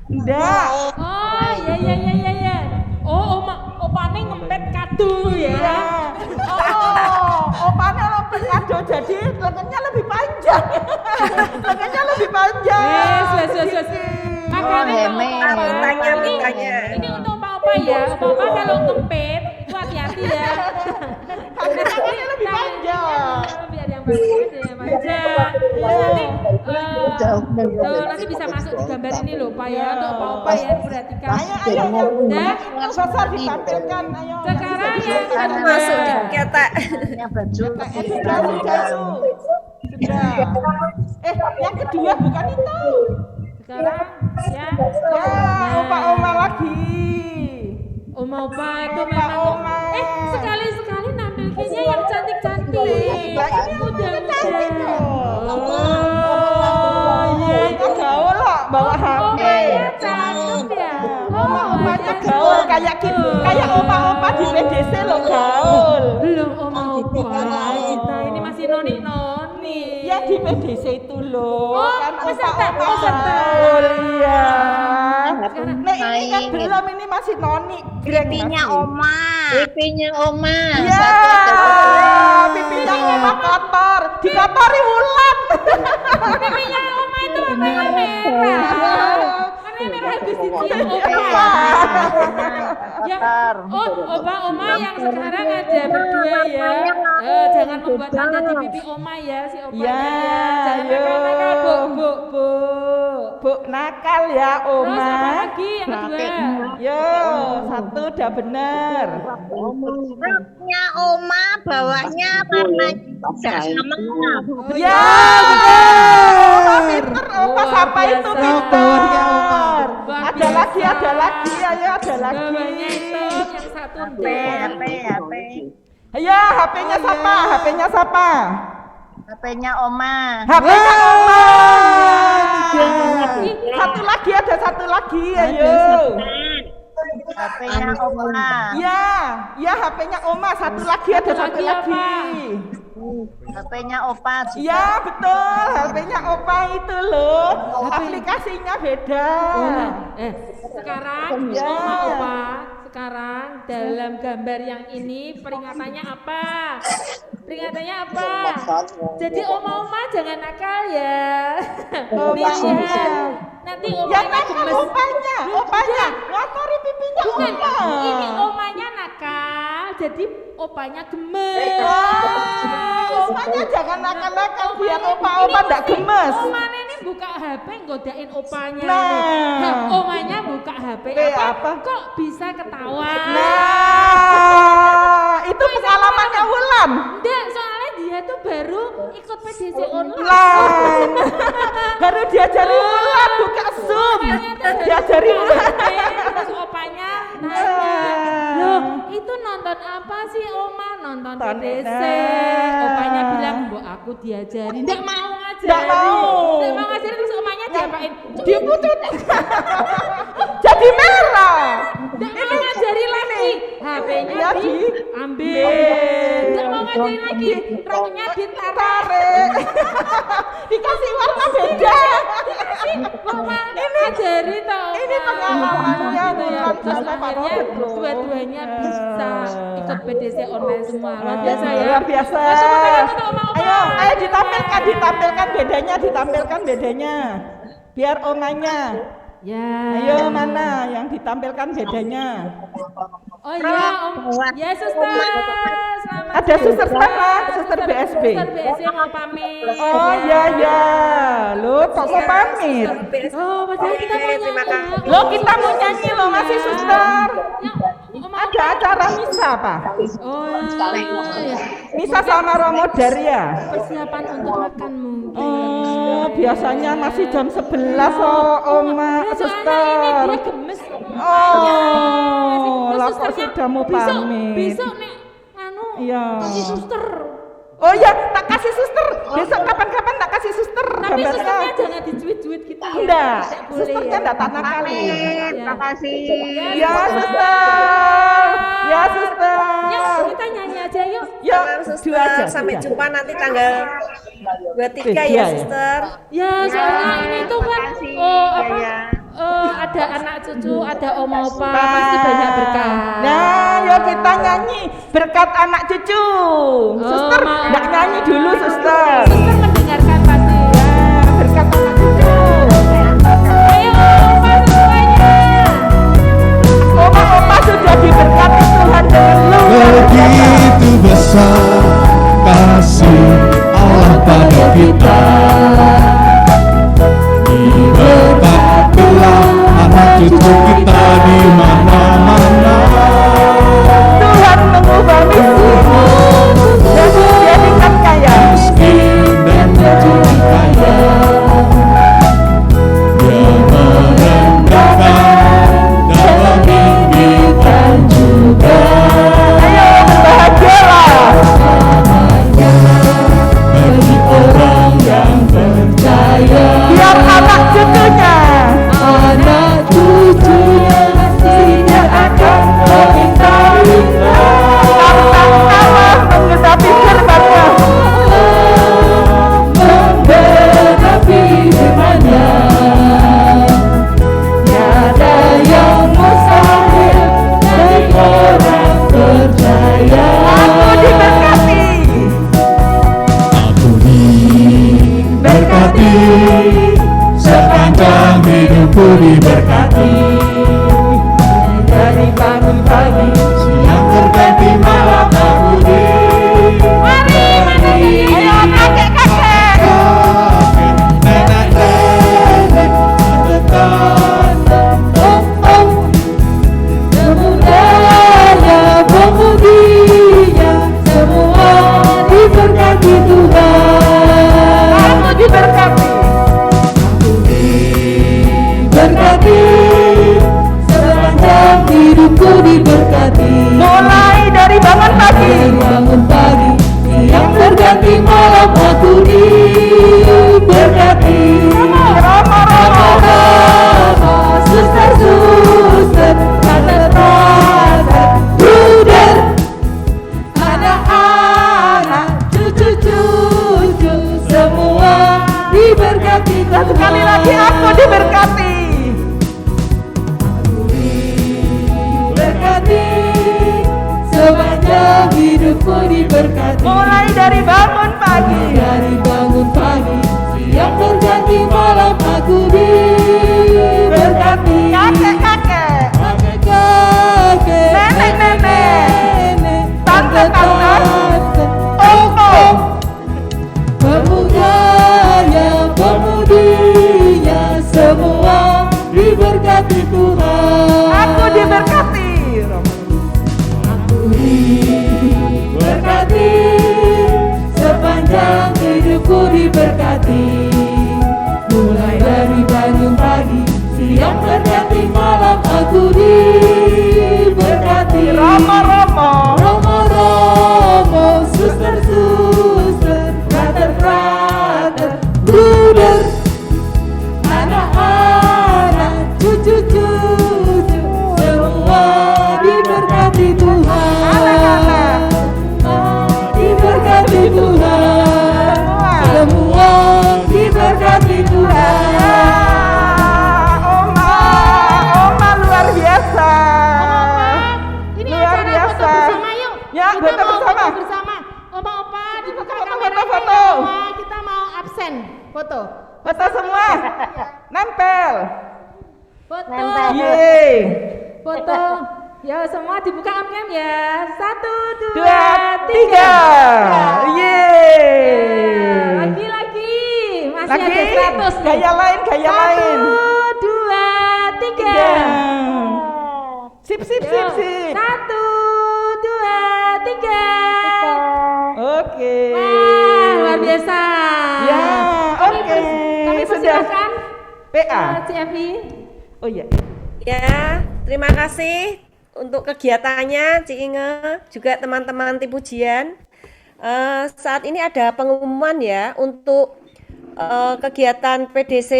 Enggak. Oh, iya. Oh, opane ngempet kado ya. Iya. Oh, opanya lempet kado jadi lengannya lebih panjang. Lengannya lebih panjang. Yes. Makanya Tanya. ini untuk opa-opa ya. Opa-opa kalau ngempet itu hati-hati ya. Lengannya lebih panjang. Biar yang bagus ya, panjang. Nanti bisa masuk di gambar ini loh, Pak ya. Untuk opa-opa ya, diperhatikan. Ayo. Nah, Besar ditampilkan. Ayo. sekarang yang Satu masuk di ketek. Sudah. Yang kedua bukan itu. sekarang ya. Oma lagi. Oma-opa itu Oma. memang sekali-sekali nampilkannya yang cantik-cantik. Udah Cantik dong. Oh, iya, itu gaul loh, bawa HP. Omanya cakep ya. Oma-omanya gaul kayak oma-oma di PDC lo gaul. Belum oma-opa kita ini masih noni-noni. Ya di PDC itu itu loh. Oh, Kan peserta. Iya. Sekarang Nah ini kan belum, ini masih noni. Pipinya Oma. pipinya Oma. Iya. Satu ada Pipinya Oma kotor. Dikotori Wulan. Pipinya Oma itu warna merah. Warna merah habis dicium Oma. Ya, Oma yang sekarang ada berdua ya. Jangan membuat tanda di pipi Oma ya, si opanya ya. Jangan nakal-nakal, Bu. Nakal ya Oma. Terus apa lagi yang kedua? Yo, satu udah bener. Roknya Oma, bawahnya warna sama. Ya, bener. Pinter, Oma siapa itu pinter. Ada lagi, ayo ada lagi. Bawahnya itu yang satu HP. Ayo, HP-nya siapa? HP-nya Oma. HP-nya Oma. Ada satu lagi, ayo. HP-nya Oma. Ya, HP-nya Oma, satu lagi. HP-nya Opa. Iya betul, HP-nya Opa itu loh. Aplikasinya beda. Sekarang Oma Opa, sekarang dalam gambar yang ini peringatannya apa? Jadi Oma jangan nakal ya. Nanti Omanya gemes. Opanya ngotori pipinya Oma. Ini Omanya nakal, jadi Opanya gemes. Opanya jangan nakal-nakal biar Opa enggak gemes. Omanya ini buka HP godain Opanya. Nah, Omanya buka HP apa? Kok bisa ketawa? Nah, itu pengalamannya Wulan. Enggak, soalnya dia tuh baru ikut PDC online. Baru diajari Wulan buka Zoom. Diajari Wulan. Terus Opanya nanya, loh itu nonton apa sih Oma? Nonton PDC. Opanya bilang, bu aku diajari. Nggak mau ngajarin. Terus Omanya diapain? Diputut. Jadi merah. Nggak mau ngajari lagi. HP-nya diambil. Nggak mau ngajarin lagi. Roknya ditarik. Dikasih warna beda. Oma ngajari tau. Ini pengalamannya Wulan. Terus akhirnya dua-duanya bisa ikut PDC online semua. Luar biasa ya. Luar biasa. Ayo ditampilkan bedanya. Biar Omanya. Ya. Ayo mana yang ditampilkan bedanya? Oh iya, ya suster. Selamat. Ada suster sana, suster BSB. Suster BSB mau pamit. Oh iya. Lo kok mau pamit? Oh, padahal kita mau nyanyi. Lo kita mau nyanyi lo masih suster. Ada acara misa Pak. Oh iya. Misa sama Romo Daria. Persiapan untuk makan mungkin. Oh, biasanya masih jam 11 Oma suster. Ini dia gemes. Oh, lah kok sudah mau pamit. Besok nek kasih suster. Oh iya, tak kasih suster. Besok kapan-kapan tak kasih suster. Tapi susternya jangan dicuit-cuit gitu ya. Enggak, susternya enggak tak nakali. Terima kasih. Ya suster. Yuk kita nyanyi aja yuk. Dua aja. Sampai jumpa nanti tanggal 23 ya suster. Ya soalnya ini tuh kan ada anak cucu, ada oma opa, pasti banyak berkah. Nah, yuk kita nyanyi berkat anak cucu. Suster, enggak nyanyi dulu suster. Suster mendengarkan pasti. Ya, berkat anak cucu. Ayo opa semuanya. Oma-oma sudah diberkati Tuhan dengan luar biasa. Begitu besar kasih Allah pada kita. Diberkatilah anak cucu kita di mana-mana. Tuhan mengubah misimu dan menjadikan kaya. Miskin dan pagi, siang berganti malam aku diberkati. Ayo kakek-kakek. Nenek-nenek, tante-tante, om-om, pemudanya, pemudinya, semua diberkati Tuhan. Kamu diberkati. Berkati, sepanjang hidupku diberkati. Mulai dari bangun pagi. Dari bangun pagi, siang berganti malam aku diberkati. Rama-rama, suster-suster, tante-tante, bruder, anak-anak, cucu-cucu, semua diberkati Tuhan. Sekali lagi aku diberkati. Berkati, sepanjang hidupku diberkati. Mulai dari bangun pagi. Dari bangun pagi, siang berganti malam aku diberkati. Kakek-kakek. Kakek-kakek, Nenek-nenek. Tante-tante. Om-om. pemudanya, pemudinya, semua diberkati Tuhan. Aku diberkati. Aku diberkati, sepanjang hidupku diberkati. Mulai dari bangun pagi, siang berganti malam aku diberkati. Romo-romo. Romo-romo, suster-suster, brother-brother, bruder, anak-anak, cucu-cucu, semua diberkati Tuhan. Diberkati Tuhan. Semua diberkati Tuhan. Oma luar biasa. Ini Luar acara biasa. foto bersama yuk. Ya, Kita foto mau bersama. foto bersama. Oma-opa dibuka Foto, kameranya foto, foto. ya, Oma. Kita mau absen. Foto. Foto semua. Nempel. Foto. Nempel. Yeay. Foto. Ya semua dibuka cam ya. 1, 2, 2, 3. 3. Yeay. Lagi. Masih Lagi. ada 100 nih. Gaya lain, gaya lain. 1, 2, 3. Sip, sip, sip, sip. 1, 2, 3. Oke. Wah, luar biasa. Ya, Kami oke. Kami Sudah. persilakan PA. CFI. Oh iya. Ya, terima kasih untuk kegiatannya Ci Inge, juga teman-teman tim pujian. Saat ini ada pengumuman ya untuk kegiatan PDC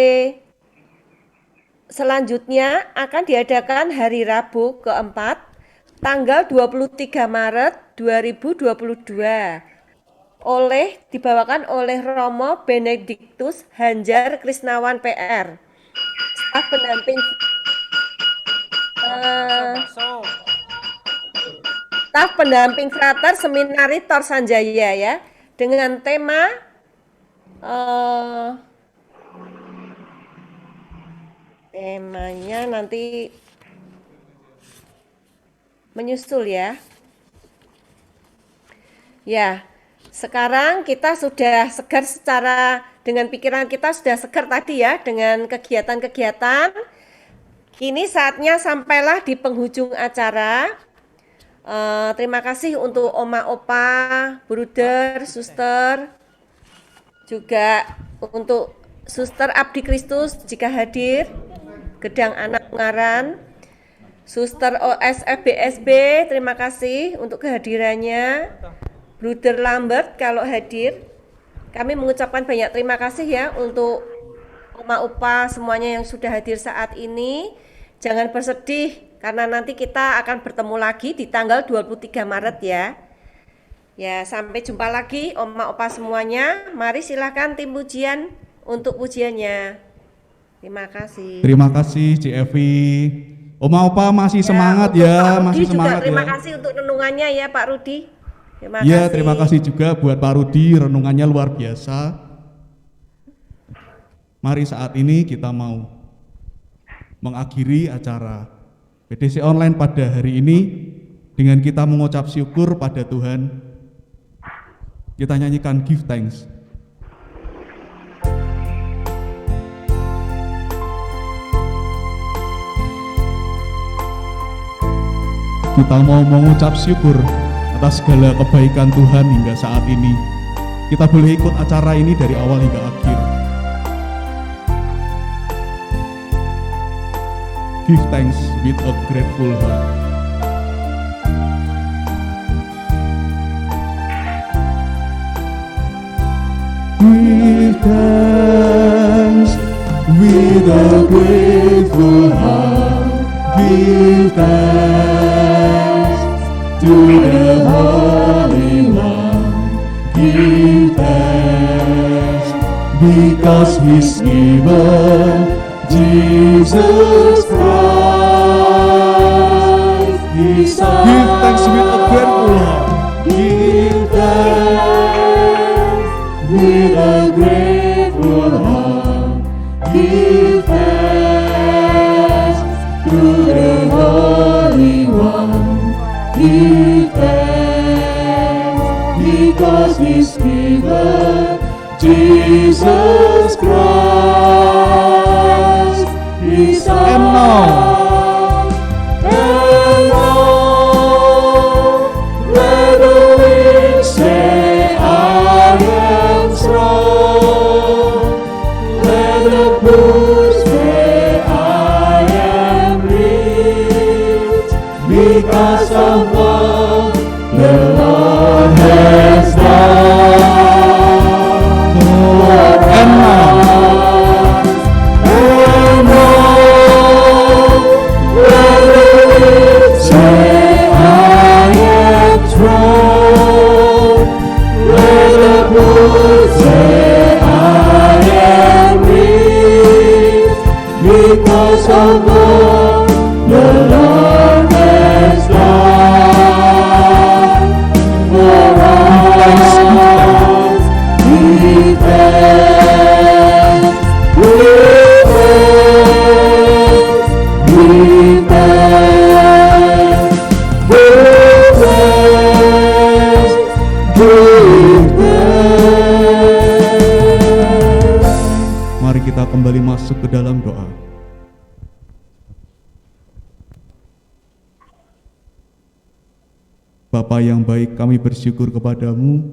selanjutnya akan diadakan hari Rabu keempat, tanggal 23 Maret 2022. Dibawakan oleh Romo Benediktus Hanjar Krisnawan PR. Staf pendamping staf pendamping frater seminari Tor Sanjaya ya, dengan tema temanya nanti menyusul ya. Ya, sekarang kita sudah segar dengan pikiran kita sudah segar tadi ya dengan kegiatan-kegiatan. Kini saatnya sampailah di penghujung acara. Terima kasih untuk Oma Opa, Bruder, Suster, juga untuk Suster Abdi Kristus jika hadir, Gedang Anak Ngaran, Suster OSFBSB, terima kasih untuk kehadirannya, Bruder Lambert kalau hadir. Kami mengucapkan banyak terima kasih ya untuk Oma Opa semuanya yang sudah hadir saat ini. Jangan bersedih karena nanti kita akan bertemu lagi di tanggal 23 Maret ya. Ya, sampai jumpa lagi Oma Opa semuanya. Mari silakan tim pujian untuk pujiannya. Terima kasih. Terima kasih CFI. Oma Opa masih semangat untuk ya, Pak Rudi masih juga semangat terima ya. kasih untuk renungannya ya Pak Rudi. Terima Ya, kasih. terima kasih juga buat Pak Rudi, renungannya luar biasa. Mari saat ini kita mau mengakhiri acara PDC online pada hari ini Dengan kita mengucap syukur pada Tuhan, kita nyanyikan Give Thanks. Kita mau mengucap syukur atas segala kebaikan Tuhan hingga saat ini. Kita boleh ikut acara ini dari awal hingga akhir. Give thanks with a grateful heart. Give thanks with a grateful heart. Give thanks to the Holy One. Give thanks because He's given Jesus Christ, His Son. Give thanks with a grateful heart. Give thanks with a grateful heart. Give thanks to the Holy One. Give thanks because He's given Jesus Christ, His Son. And now, let the weak say, I am strong. Let the poor say, I am rich, because of what the Lord has done. And now, let the weak say, I am strong. Let the poor say, I am rich, because of what the Lord has done for us. Give thanks, give thanks, give thanks, give thanks, give thanks. Mari kita kembali masuk ke dalam doa. Bapa yang baik, kami bersyukur kepadamu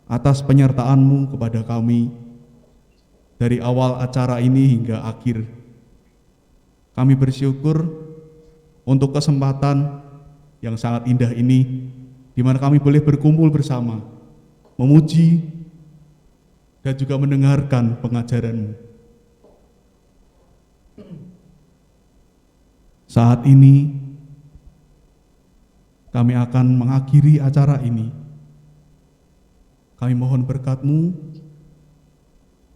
atas penyertaan-Mu kepada kami dari awal acara ini hingga akhir. Kami bersyukur untuk kesempatan yang sangat indah ini, di mana kami boleh berkumpul bersama, memuji dan juga mendengarkan pengajaran-Mu. Saat ini kami akan mengakhiri acara ini. Kami mohon berkat-Mu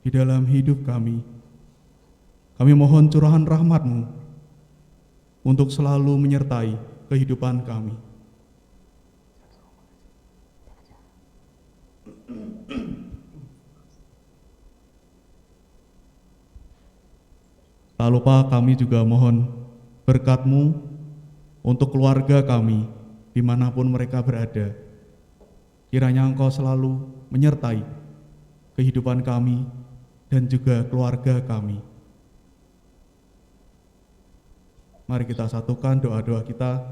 di dalam hidup kami. Kami mohon curahan rahmat-Mu untuk selalu menyertai kehidupan kami. Tak lupa kami juga mohon berkat-Mu untuk keluarga kami, dimanapun mereka berada. Kiranya Engkau selalu menyertai kehidupan kami dan juga keluarga kami. Mari kita satukan doa-doa kita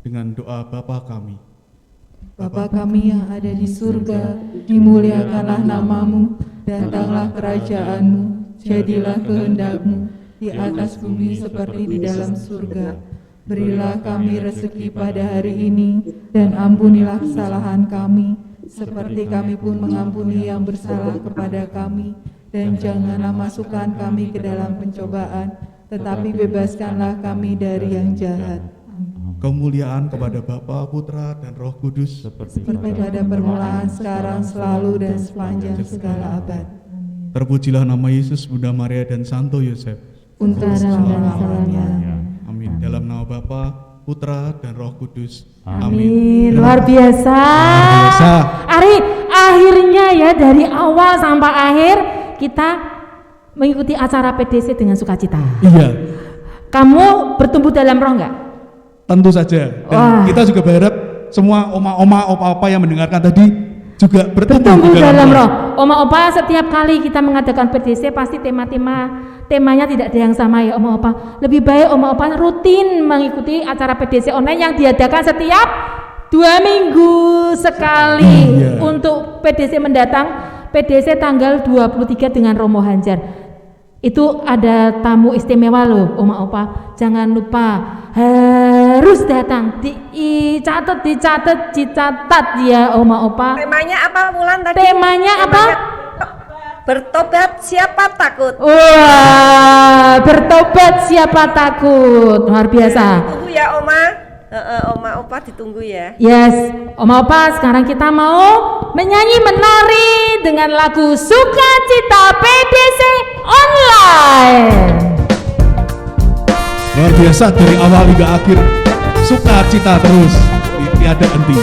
dengan doa Bapa kami. Bapa kami yang ada di surga, dimuliakanlah nama-Mu, datanglah kerajaan-Mu, jadilah kehendak-Mu di atas bumi seperti di dalam surga. Berilah kami rezeki pada hari ini, dan ampunilah kesalahan kami, seperti kami pun mengampuni yang bersalah kepada kami. Dan janganlah masukkan kami ke dalam pencobaan, tetapi bebaskanlah kami dari yang jahat. Kemuliaan kepada Bapa, Putra, dan Roh Kudus, seperti pada permulaan, sekarang, selalu, dan sepanjang segala abad. Terpujilah nama Yesus, Bunda Maria, dan Santo Yosef, untuk selama-lamanya. Amin. Dalam nama Bapa, Putra, dan Roh Kudus. Amin. Luar biasa. Ari, akhirnya ya dari awal sampai akhir kita mengikuti acara PDC dengan sukacita. Iya. Kamu bertumbuh dalam roh enggak? tentu saja. Dan kita juga berharap semua oma-oma, opa-opa yang mendengarkan tadi juga bertumbuh dalam roh. Oma opa, setiap kali kita mengadakan PDC pasti temanya tidak ada yang sama ya oma opa. Lebih baik oma opa rutin mengikuti acara PDC online yang diadakan setiap 2 minggu sekali. Untuk PDC mendatang, PDC tanggal 23 dengan Romo Hanjar. Itu ada tamu istimewa loh oma opa, jangan lupa harus datang, dicatat ya oma opa. Temanya apa Wulan tadi? Temanya apa? Bertobat siapa takut? Wah, bertobat siapa takut, luar biasa. Tunggu ya oma. Oma opa ditunggu ya. Yes, oma opa, sekarang kita mau menyanyi menari dengan lagu Sukacita PDC Online. Luar biasa, dari awal hingga akhir sukacita terus, tiada henti.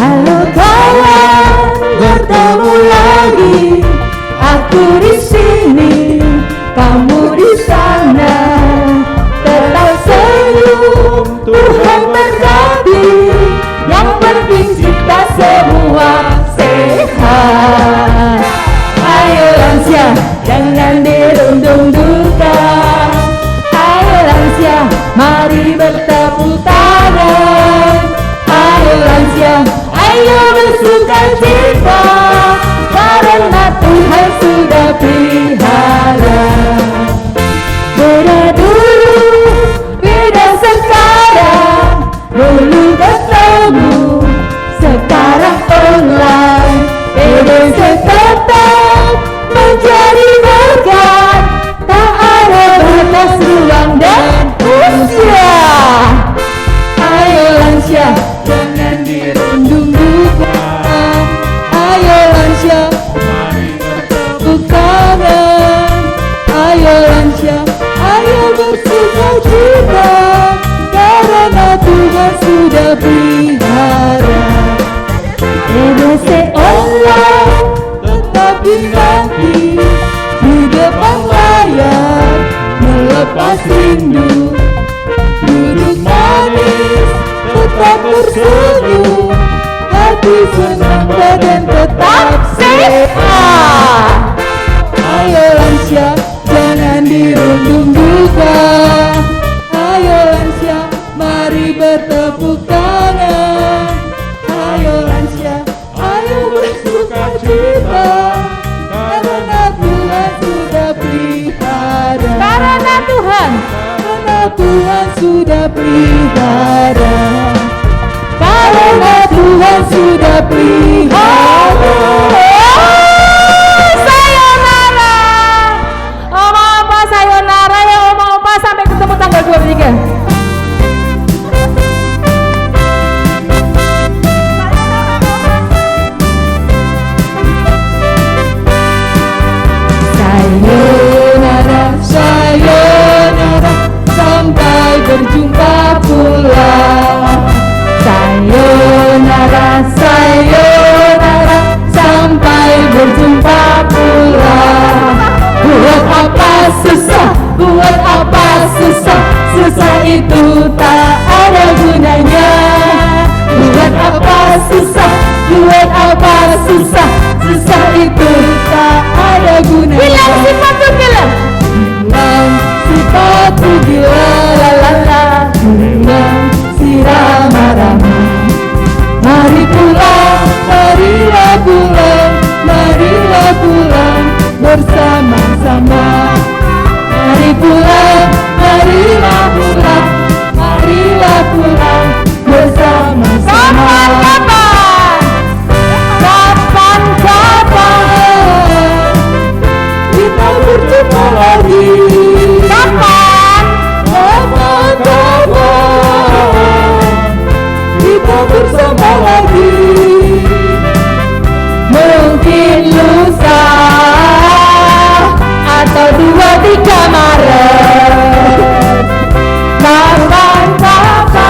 Halo kawan, bertemu lagi. Aku di sini, kamu di sana. Tetap senyum, Tuhan berkati. Yang penting kita semua sehat. Ayo lansia, jangan dirundung duka. Ayo lansia, mari bertepuk tangan. Ayo lansia, ayo bersukacita, karena Tuhan sudah pelihara. Beda dulu, beda sekarang. Dulu ketemu, sekarang online. PDC tetap menjadi berkat, tak ada batas ruang dan usia. Ayo lansia, jangan dirundung duka. Ayo lansia, mari bertepuk tangan. Ayo lansia, ayo bersukacita, karena Tuhan sudah pelihara. PDC online tetap dinanti di depan layar, melepas rindu. Duduk manis, tetap tersenyum, hati senang, badan tetap sehat. Ayo lansia, jangan dirundung duka. Ayo lansia, mari bertepuk tangan. Ayo lansia, ayo bersukacita, karena Tuhan sudah pelihara. Karena Tuhan sudah pelihara. Karena Tuhan sudah pelihara. Sayonara, oma opa, sayonara ya oma opa, sampai ketemu tanggal 23. Sayonara, sayonara, sampai berjumpa pula. Sayonara, sayonara, sampai berjumpa pula. Buat apa susah, buat apa susah, susah itu tak ada gunanya. Buat apa susah, buat apa susah, susah itu tak ada gunanya. Bilang sepatu gila, bilang sepatu gila, la la la, bilang sirama-rama. Mari pulang, marilah pulang, marilah pulang bersama-sama. Mari pulang, marilah pulang, marilah pulang bersama-sama. Kapan-kapan kita berjumpa lagi. Kapan? Kapan-kapan kita bersama lagi. Mungkin lusa atau 2-3 Maret. Kapan-kapan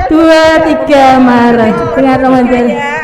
2, 3 Maret. Dengar teman-teman.